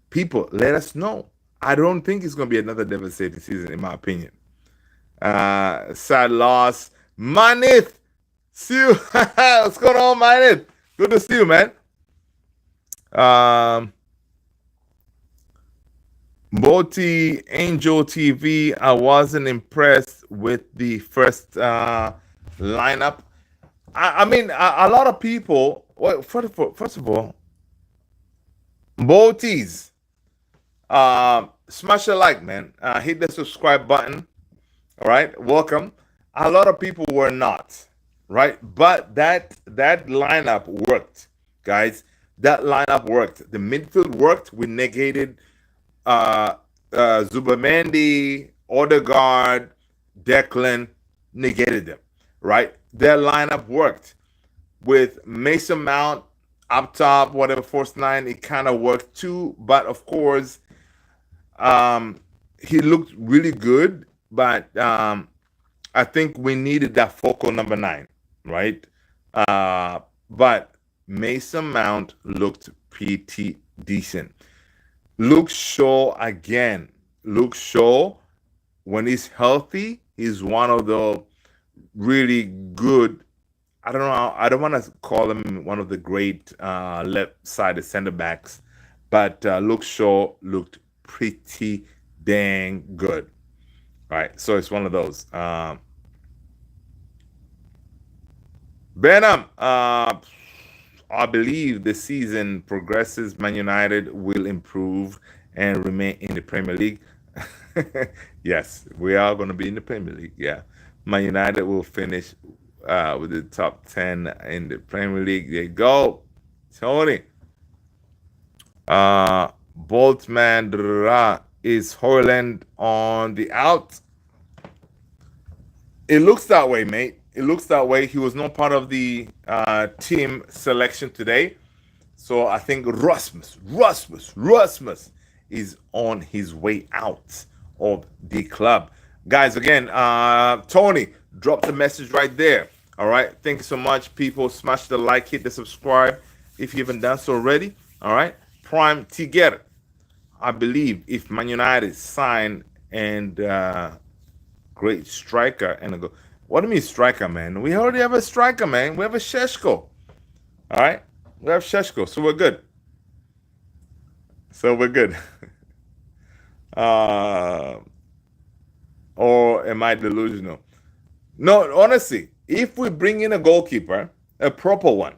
People, let us know. I don't think it's going to be another devastating season, in my opinion. Sad loss. Manith, see you. What's going on, Manith? Good to see you, man. Boti Angel TV. I wasn't impressed with the first lineup. I mean, a lot of people. Well, first of all, Botis, smash a like, man. Hit the subscribe button. All right, welcome. A lot of people were not, right? But that lineup worked, guys. That lineup worked. The midfield worked. We negated Zubamendi, Odegaard, Declan, negated them, right? Their lineup worked. With Mason Mount up top, whatever, force 9, it kind of worked too. But of course, he looked really good. But I think we needed that focal number 9, right? But Mason Mount looked pretty decent. Luke Shaw again. Luke Shaw, when he's healthy, he's one of the really good. I don't know. I don't want to call him one of the great left-sided center backs, but Luke Shaw looked pretty dang good. Right, so it's one of those. Benham, I believe the season progresses, Man United will improve and remain in the Premier League. Yes, we are going to be in the Premier League. Yeah, Man United will finish with the top 10 in the Premier League. There you go, Tony. Boltman, is Hoyland on the out? It looks that way, mate. It looks that way. He was not part of the team selection today. So I think Rasmus is on his way out of the club. Guys, again, Tony, drop the message right there. All right. Thank you so much, people. Smash the like, hit the subscribe if you haven't done so already. All right. Prime Tiger. I believe if Man United sign and great striker and a go. What do you mean striker, man? We already have a striker, man. We have a Sheshko. All right? We have Sheshko, so we're good. Or am I delusional? No, honestly, if we bring in a goalkeeper, a proper one,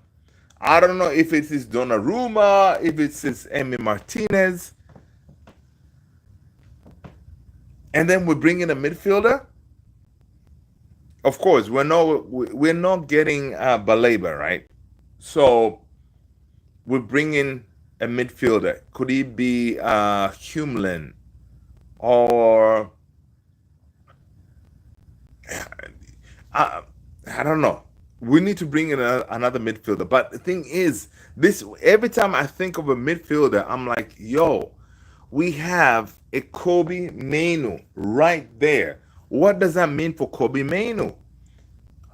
I don't know if it is Donnarumma, if it's Emi Martinez, and then we bring in a midfielder. Of course, we're not getting Baleba, right? So we bring in a midfielder. Could he be Humlin or I don't know. We need to bring in another midfielder. But the thing is, this every time I think of a midfielder, I'm like, yo, we have a Kobe Mainu right there. What does that mean for Kobe Mainu?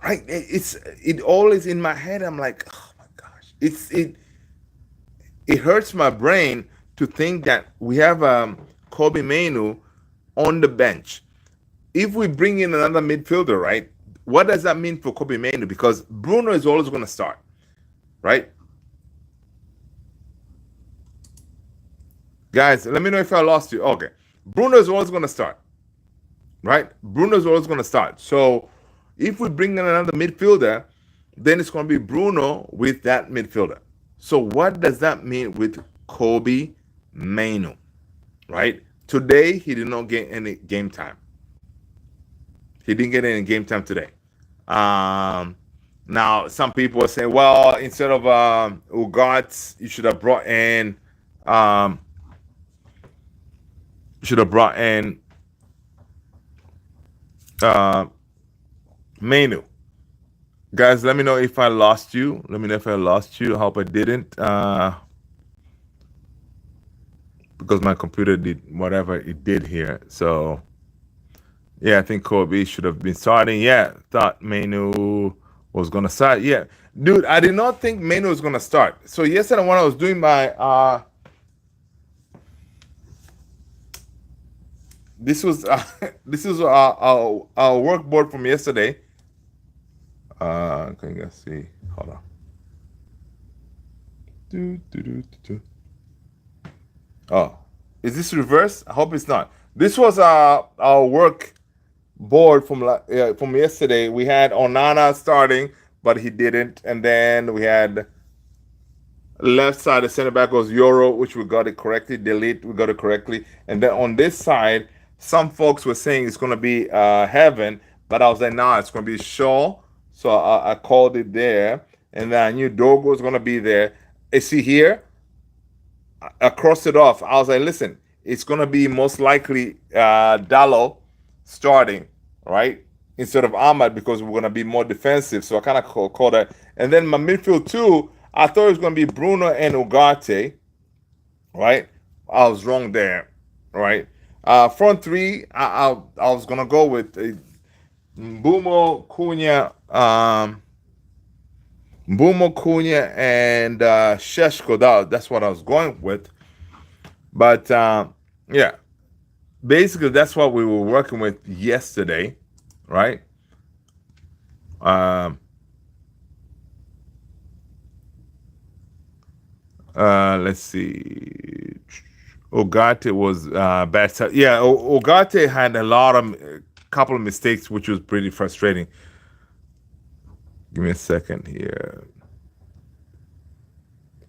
Right? It always in my head. I'm like, oh my gosh, it hurts my brain to think that we have Kobe Mainu on the bench. If we bring in another midfielder, right? What does that mean for Kobe Mainu? Because Bruno is always going to start, right? Guys, let me know if I lost you. Okay. Bruno is always going to start, right? Bruno is always going to start. So if we bring in another midfielder, Then it's going to be Bruno with that midfielder. So what does that mean with Kobe Mainu? Right? Today he did not get any game time. He didn't get any game time today. Um, Now some people are saying, well, instead of Ugart, you should have brought in um, should have brought in uh, Mainu. Guys, let me know if I lost you. Let me know if I lost you. I hope I didn't. Because my computer did whatever it did here. So yeah, I think Kobe should have been starting. Yeah, thought Manu was gonna start. Yeah, dude, I did not think Manu was gonna start. So yesterday when I was doing my this was this is our workboard from yesterday. Can you see? Hold on. Oh, is this reverse? I hope it's not. This was our work board from yesterday. We had Onana starting, but he didn't, and then we had left side the center back was Euro, which we got it correctly. Delete, we got it correctly, and then on this side, some folks were saying it's gonna be Heaven, but I was like, nah, it's gonna be Shaw. So I called it there, and then I knew Dogo was gonna be there. Is he here? I crossed it off. I was like, listen, it's gonna be most likely Dallo starting, right? Instead of Ahmad because we're gonna be more defensive. So I kind of called that. And then my midfield two, I thought it was gonna be Bruno and Ugarte, right? I was wrong there, right? Front three, I was gonna go with Mbumo, Cunha, and Sheshko. That's what I was going with. But yeah, basically that's what we were working with yesterday, right? Let's see. Ogate was bad. Yeah, Ogate had a couple of mistakes, which was pretty frustrating. Give me a second here.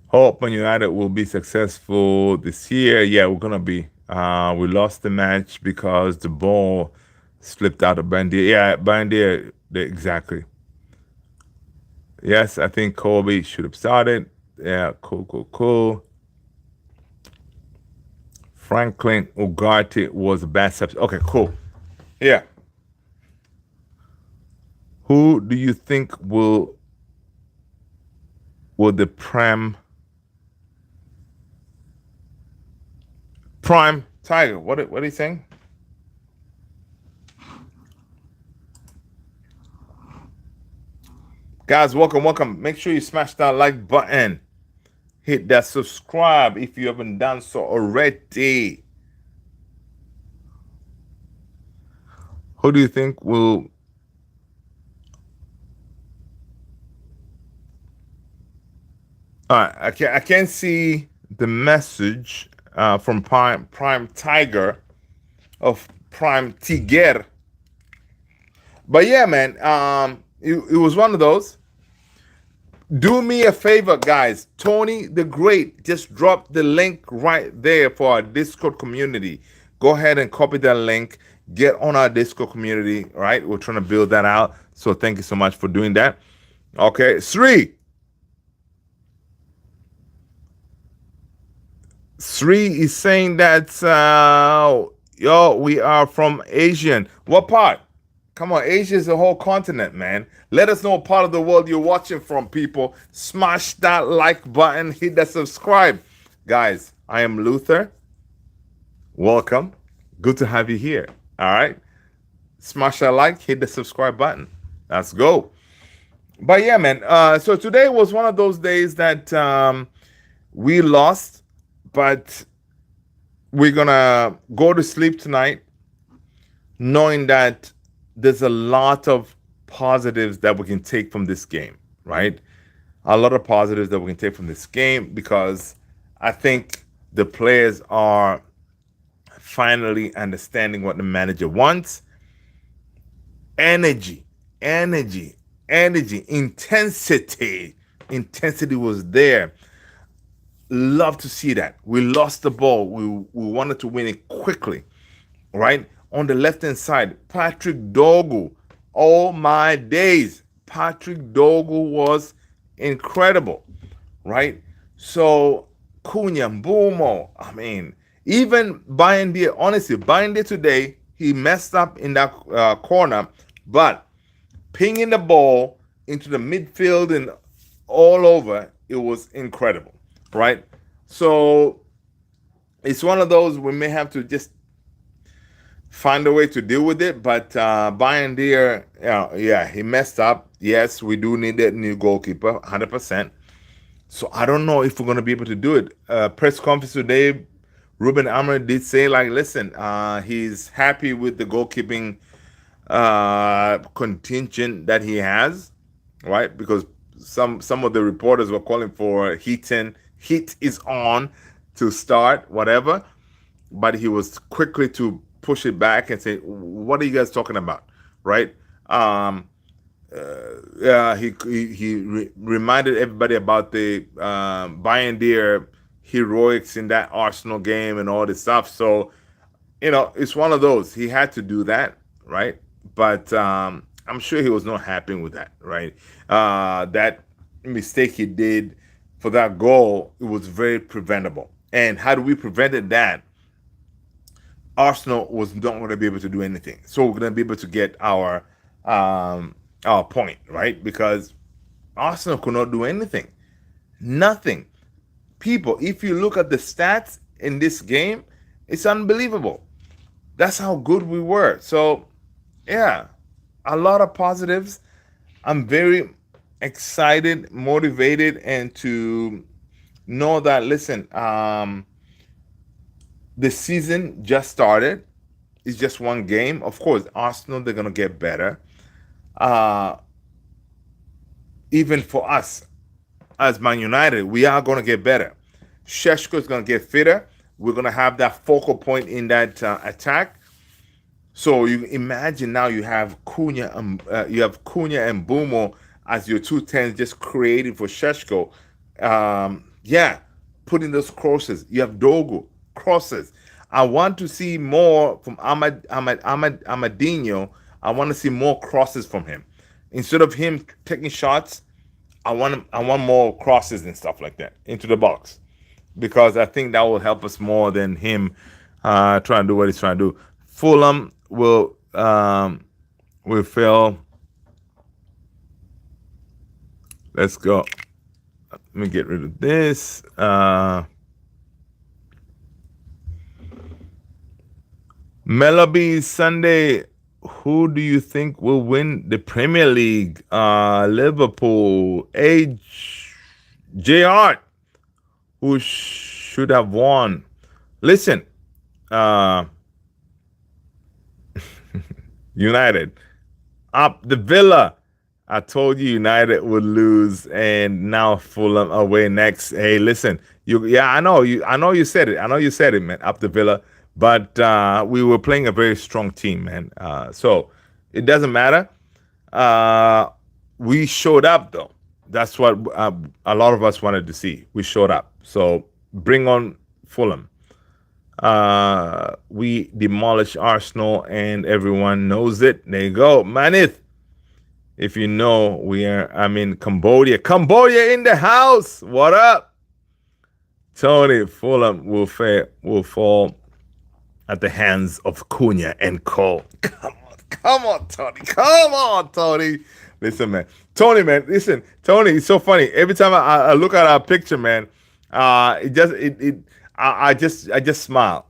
Hope ManUnited will be successful this year. Yeah, we're gonna be. We lost the match because the ball slipped out of Bandia. Yeah, Bandia, exactly. Yes, I think Kobe should have started. Yeah, cool. Franklin Ugarte was a bad substitute. Okay, cool. Yeah. Who do you think will the prime Tiger? What are you saying? Guys, welcome. Make sure you smash that like button. Hit that subscribe if you haven't done so already. Who do you think will I can't see the message from Prime Tiger of Prime Tiger. But yeah, man, it was one of those. Do me a favor, guys. Tony the Great just dropped the link right there for our Discord community. Go ahead and copy that link. Get on our Discord community, right? We're trying to build that out. So thank you so much for doing that. Okay, Sri is saying that, we are from Asian. What part? Come on, Asia is a whole continent, man. Let us know what part of the world you're watching from, people. Smash that like button, hit that subscribe. Guys, I am Luther. Welcome. Good to have you here. All right. Smash that like, hit the subscribe button. Let's go. But yeah, man. So today was one of those days that we lost, but we're gonna go to sleep tonight knowing that there's a lot of positives that we can take from this game, right? A lot of positives that we can take from this game because I think the players are finally understanding what the manager wants. Energy. energy, intensity was there. Love to see that. We lost the ball. We wanted to win it quickly, right? On the left hand side, Patrick Dogu. Oh my days. Patrick Dogu was incredible, right? So Cunha, Mbumo, I mean, even Bayende, honestly, Bayende today, he messed up in that corner, but pinging the ball into the midfield and all over, it was incredible, right? So it's one of those we may have to just find a way to deal with it. But Bayern, yeah, he messed up. Yes, we do need that new goalkeeper, 100%. So I don't know if we're going to be able to do it. Press conference today, Ruben Amorim did say, like, listen, he's happy with the goalkeeping contingent that he has, right? Because some of the reporters were calling for heat is on to start, whatever. But he was quickly to push it back and say, "What are you guys talking about?" Right? He reminded everybody about the Bayern heroics in that Arsenal game and all this stuff. So it's one of those. He had to do that, right? But I'm sure he was not happy with that, right? That mistake he did for that goal, it was very preventable. And had we prevented that, Arsenal was not going to be able to do anything. So we're going to be able to get our point, right? Because Arsenal could not do anything. Nothing. People, if you look at the stats in this game, it's unbelievable. That's how good we were. So, yeah, a lot of positives. I'm very excited, motivated, and to know that, listen, the season just started. It's just one game. Of course, Arsenal, they're going to get better. Even for us as Man United, we are going to get better. Šeško is going to get fitter. We're going to have that focal point in that attack. So you imagine now you have Cunha and Bumo as your 2 10s just creating for Šeško. Yeah, putting those crosses. You have Dogu crosses. I want to see more from Amadinho. I want to see more crosses from him. Instead of him taking shots, I want more crosses and stuff like that into the box, because I think that will help us more than him trying to do what he's trying to do. Fulham will fail. Let's go. Let me get rid of this. Mellaby Sunday. Who do you think will win the Premier League? Liverpool. JR, who should have won. Listen, United. Up the Villa. I told you United would lose, and now Fulham away next. Hey, listen, I know you said it. I know you said it, man. Up the Villa. But we were playing a very strong team, man. So it doesn't matter. We showed up, though. That's what a lot of us wanted to see. We showed up. So bring on Fulham. We demolished Arsenal, and everyone knows it. There you go. Manith. If you know, I'm in Cambodia. Cambodia in the house. What up? Tony, Fulham will fall at the hands of Cunha and Co. Come on, Tony. Listen, man. Tony, it's so funny. Every time I look at our picture, man, I just smile.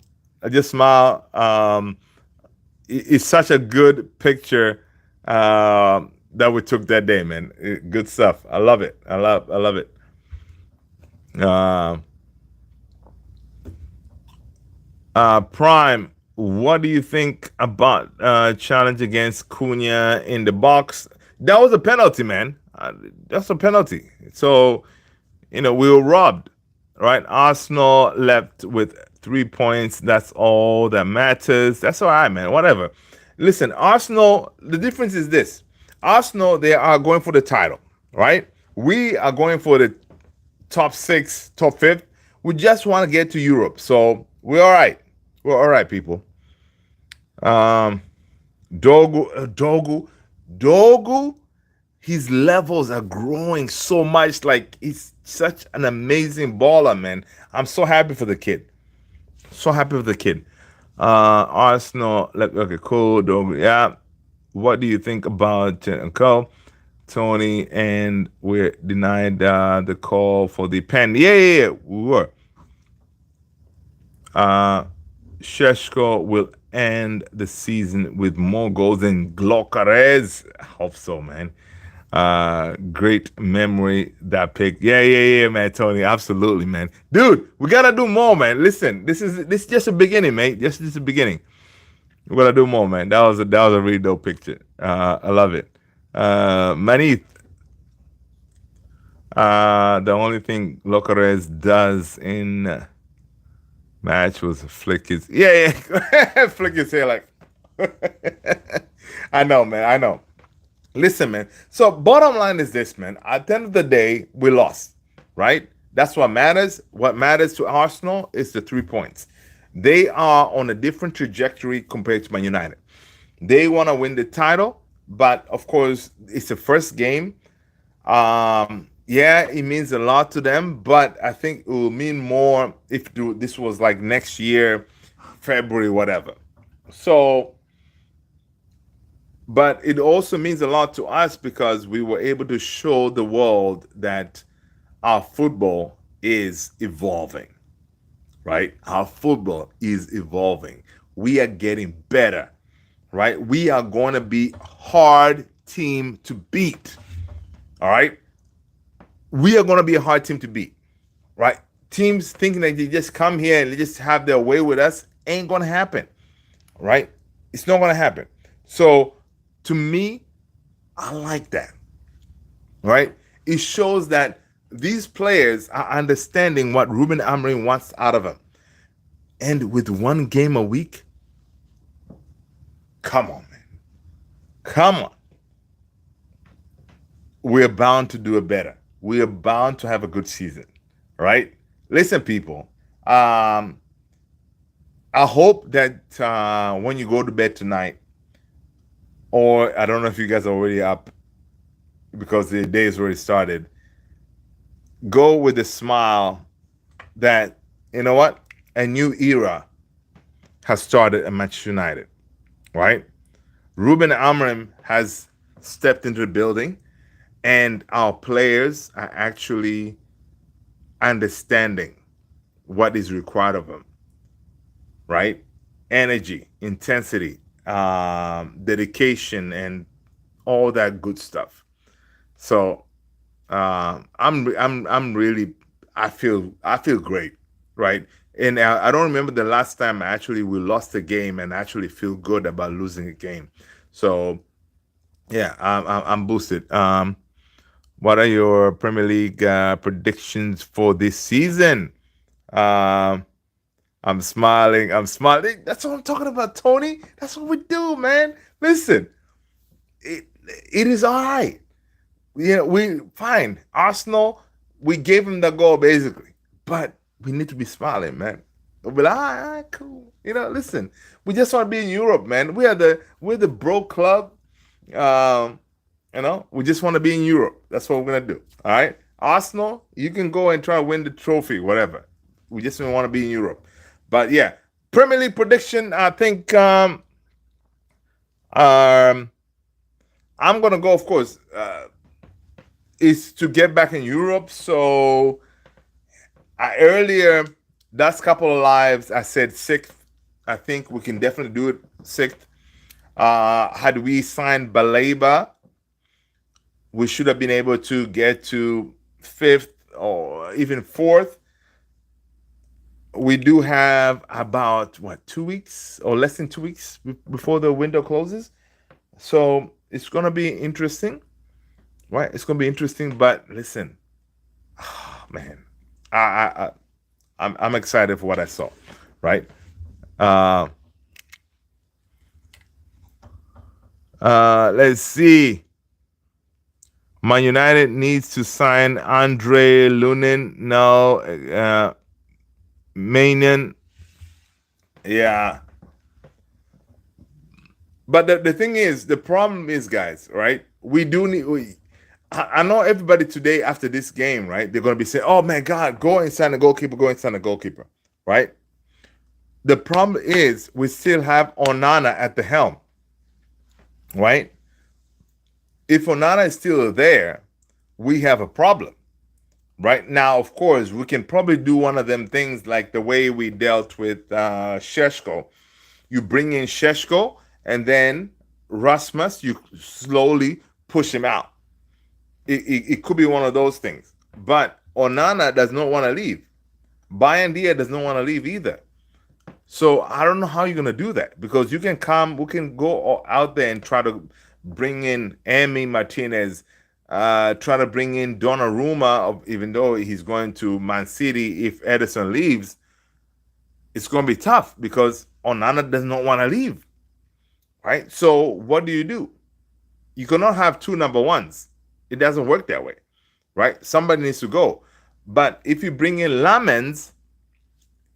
It's such a good picture that we took that day, man. Good stuff. I love it. I love it. Prime, what do you think about challenge against Cunha in the box? That was a penalty, man. That's a penalty. So, we were robbed, right? Arsenal left with 3 points. That's all that matters. That's all right, man. Whatever. Listen, Arsenal, the difference is this. Arsenal, they are going for the title, right? We are going for the top six, top fifth. We just want to get to Europe. So we're all right. We're all right, people. Um, Dogu, his levels are growing so much. Like he's such an amazing baller, man. I'm so happy for the kid. So happy for the kid. Arsenal, okay, cool. Dogu, yeah. What do you think about Uncle Tony? And we're denied the call for the pen. Yeah. We were. Uh, Sheshko will end the season with more goals than Glocares. I hope so, man. Great memory that pick. Yeah, man, Tony. Absolutely, man. Dude, we gotta do more, man. Listen, this is just a beginning, mate. Just the beginning. We gotta do more, man. That was a really dope picture. I love it. Manith. The only thing Glocares does in match was flick his flick his hair like I know, man. I know. Listen, man. So bottom line is this, man. At the end of the day, we lost, right? That's what matters. What matters to Arsenal is the 3 points. They are on a different trajectory compared to Man United. They want to win the title, but of course, it's the first game. Yeah, it means a lot to them, but I think it will mean more if this was like next year, February, whatever. So, but it also means a lot to us because we were able to show the world that our football is evolving, right? Our football is evolving. We are getting better, right? We are going to be hard team to beat, all right? We are going to be a hard team to beat, right? Teams thinking that they just come here and they just have their way with us ain't going to happen, right? It's not going to happen. So to me, I like that, right? It shows that these players are understanding what Ruben Amorim wants out of them. And with one game a week, come on, man. Come on. We're bound to do it better. We are bound to have a good season, right? Listen, people. I hope that when you go to bed tonight, or I don't know if you guys are already up because the day has already started, go with a smile that, you know what? A new era has started at Manchester United, right? Ruben Amorim has stepped into the building, and our players are actually understanding what is required of them, right? Energy, intensity, dedication, and all that good stuff. So I'm really I feel great, right? And I don't remember the last time actually we lost a game and actually feel good about losing a game. So yeah, I'm boosted. What are your Premier League predictions for this season? Um, I'm smiling. I'm smiling. That's what I'm talking about, Tony. That's what we do, man. Listen, it is all right. We fine. Arsenal, we gave him the goal basically, but we need to be smiling, man. We'll be like, all right, cool. Listen, we just want to be in Europe, man. We're the broke club. Um, we just want to be in Europe. That's what we're gonna do. All right, Arsenal, you can go and try to win the trophy, whatever. We just want to be in Europe. But yeah, Premier League prediction. I think I'm gonna go. Of course, is to get back in Europe. So earlier, last couple of lives, I said sixth. I think we can definitely do it sixth. Had we signed Baleba, we should have been able to get to fifth or even fourth. We do have about 2 weeks or less than 2 weeks before the window closes, so it's gonna be interesting, right? It's gonna be interesting. But listen, man, I'm excited for what I saw, right? Let's see. Man United needs to sign Andre Lunin. No, Manian. Yeah. But the thing is, the problem is, guys, right? We do need. I know everybody today after this game, right? They're going to be saying, oh my God, go and sign a goalkeeper, go and sign a goalkeeper, right? The problem is we still have Onana at the helm, right? If Onana is still there, we have a problem. Right now, of course, we can probably do one of them things like the way we dealt with Sheshko. You bring in Sheshko, and then Rasmus, you slowly push him out. It could be one of those things. But Onana does not want to leave. Bayandia does not want to leave either. So I don't know how you're gonna do that, because we can go out there and try to bring in Emi Martinez, try to bring in Donnarumma, even though he's going to Man City. If Edison leaves, it's going to be tough because Onana does not want to leave, right? So what do? You cannot have two number ones. It doesn't work that way, right? Somebody needs to go. But if you bring in Lamens,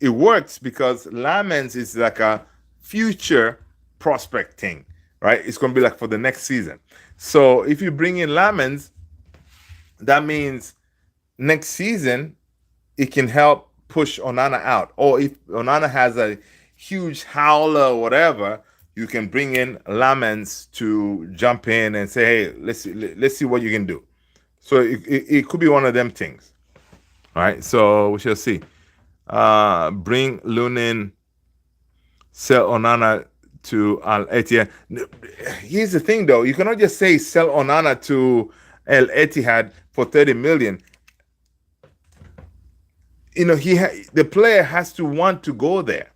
it works because Lamens is like a future prospect thing, right? It's going to be like for the next season. So if you bring in Lamens, that means next season it can help push Onana out. Or if Onana has a huge howler or whatever, you can bring in Lamens to jump in and say, hey, let's see what you can do. So it could be one of them things. All right, so we shall see. Bring Lunin, sell Onana to Al Etihad. Here's the thing, though. You cannot just say sell Onana to Al Etihad for 30 million. You know, the player has to want to go there.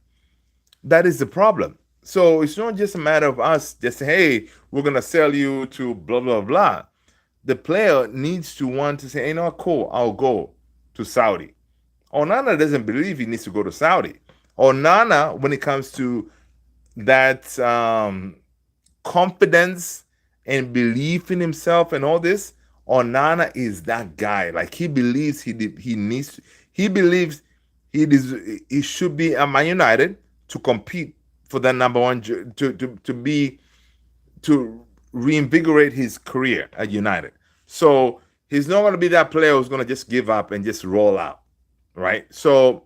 That is the problem. So it's not just a matter of us just say, hey, we're going to sell you to blah, blah, blah. The player needs to want to say, hey, no, cool, I'll go to Saudi. Onana doesn't believe he needs to go to Saudi. Onana, when it comes to that confidence and belief in himself and all this, Onana is that guy. Like he believes he believes he should be at Man United to compete for that number one, to reinvigorate his career at United. So he's not going to be that player who's going to just give up and just roll out, right? So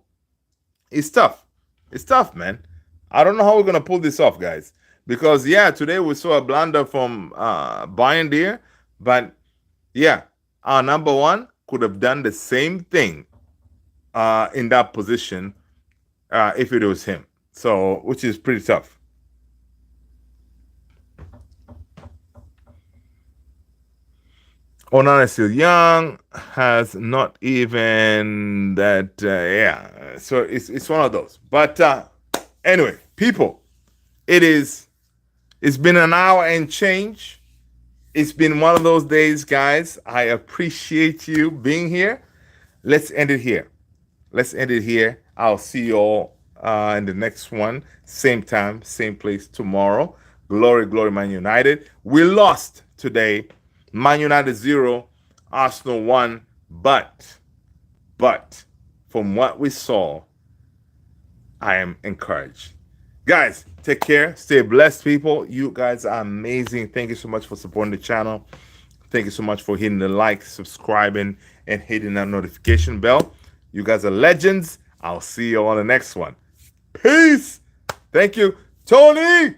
it's tough. It's tough, man. I don't know how we're going to pull this off, guys. Because, yeah, today we saw a blunder from Bayandir. But, yeah, our number one could have done the same thing in that position if it was him. So, which is pretty tough. Onana is still young, has not even that, yeah. So it's one of those. But anyway, people, it's been an hour and change. It's been one of those days, guys. I appreciate you being here. Let's end it here. I'll see you all in the next one. Same time, same place tomorrow. Glory, glory, Man United. We lost today. Man United 0, Arsenal 1. But from what we saw, I am encouraged. Guys, take care. Stay blessed, people. You guys are amazing. Thank you so much for supporting the channel. Thank you so much for hitting the like, subscribing, and hitting that notification bell. You guys are legends. I'll see you on the next one. Peace. Thank you, Tony.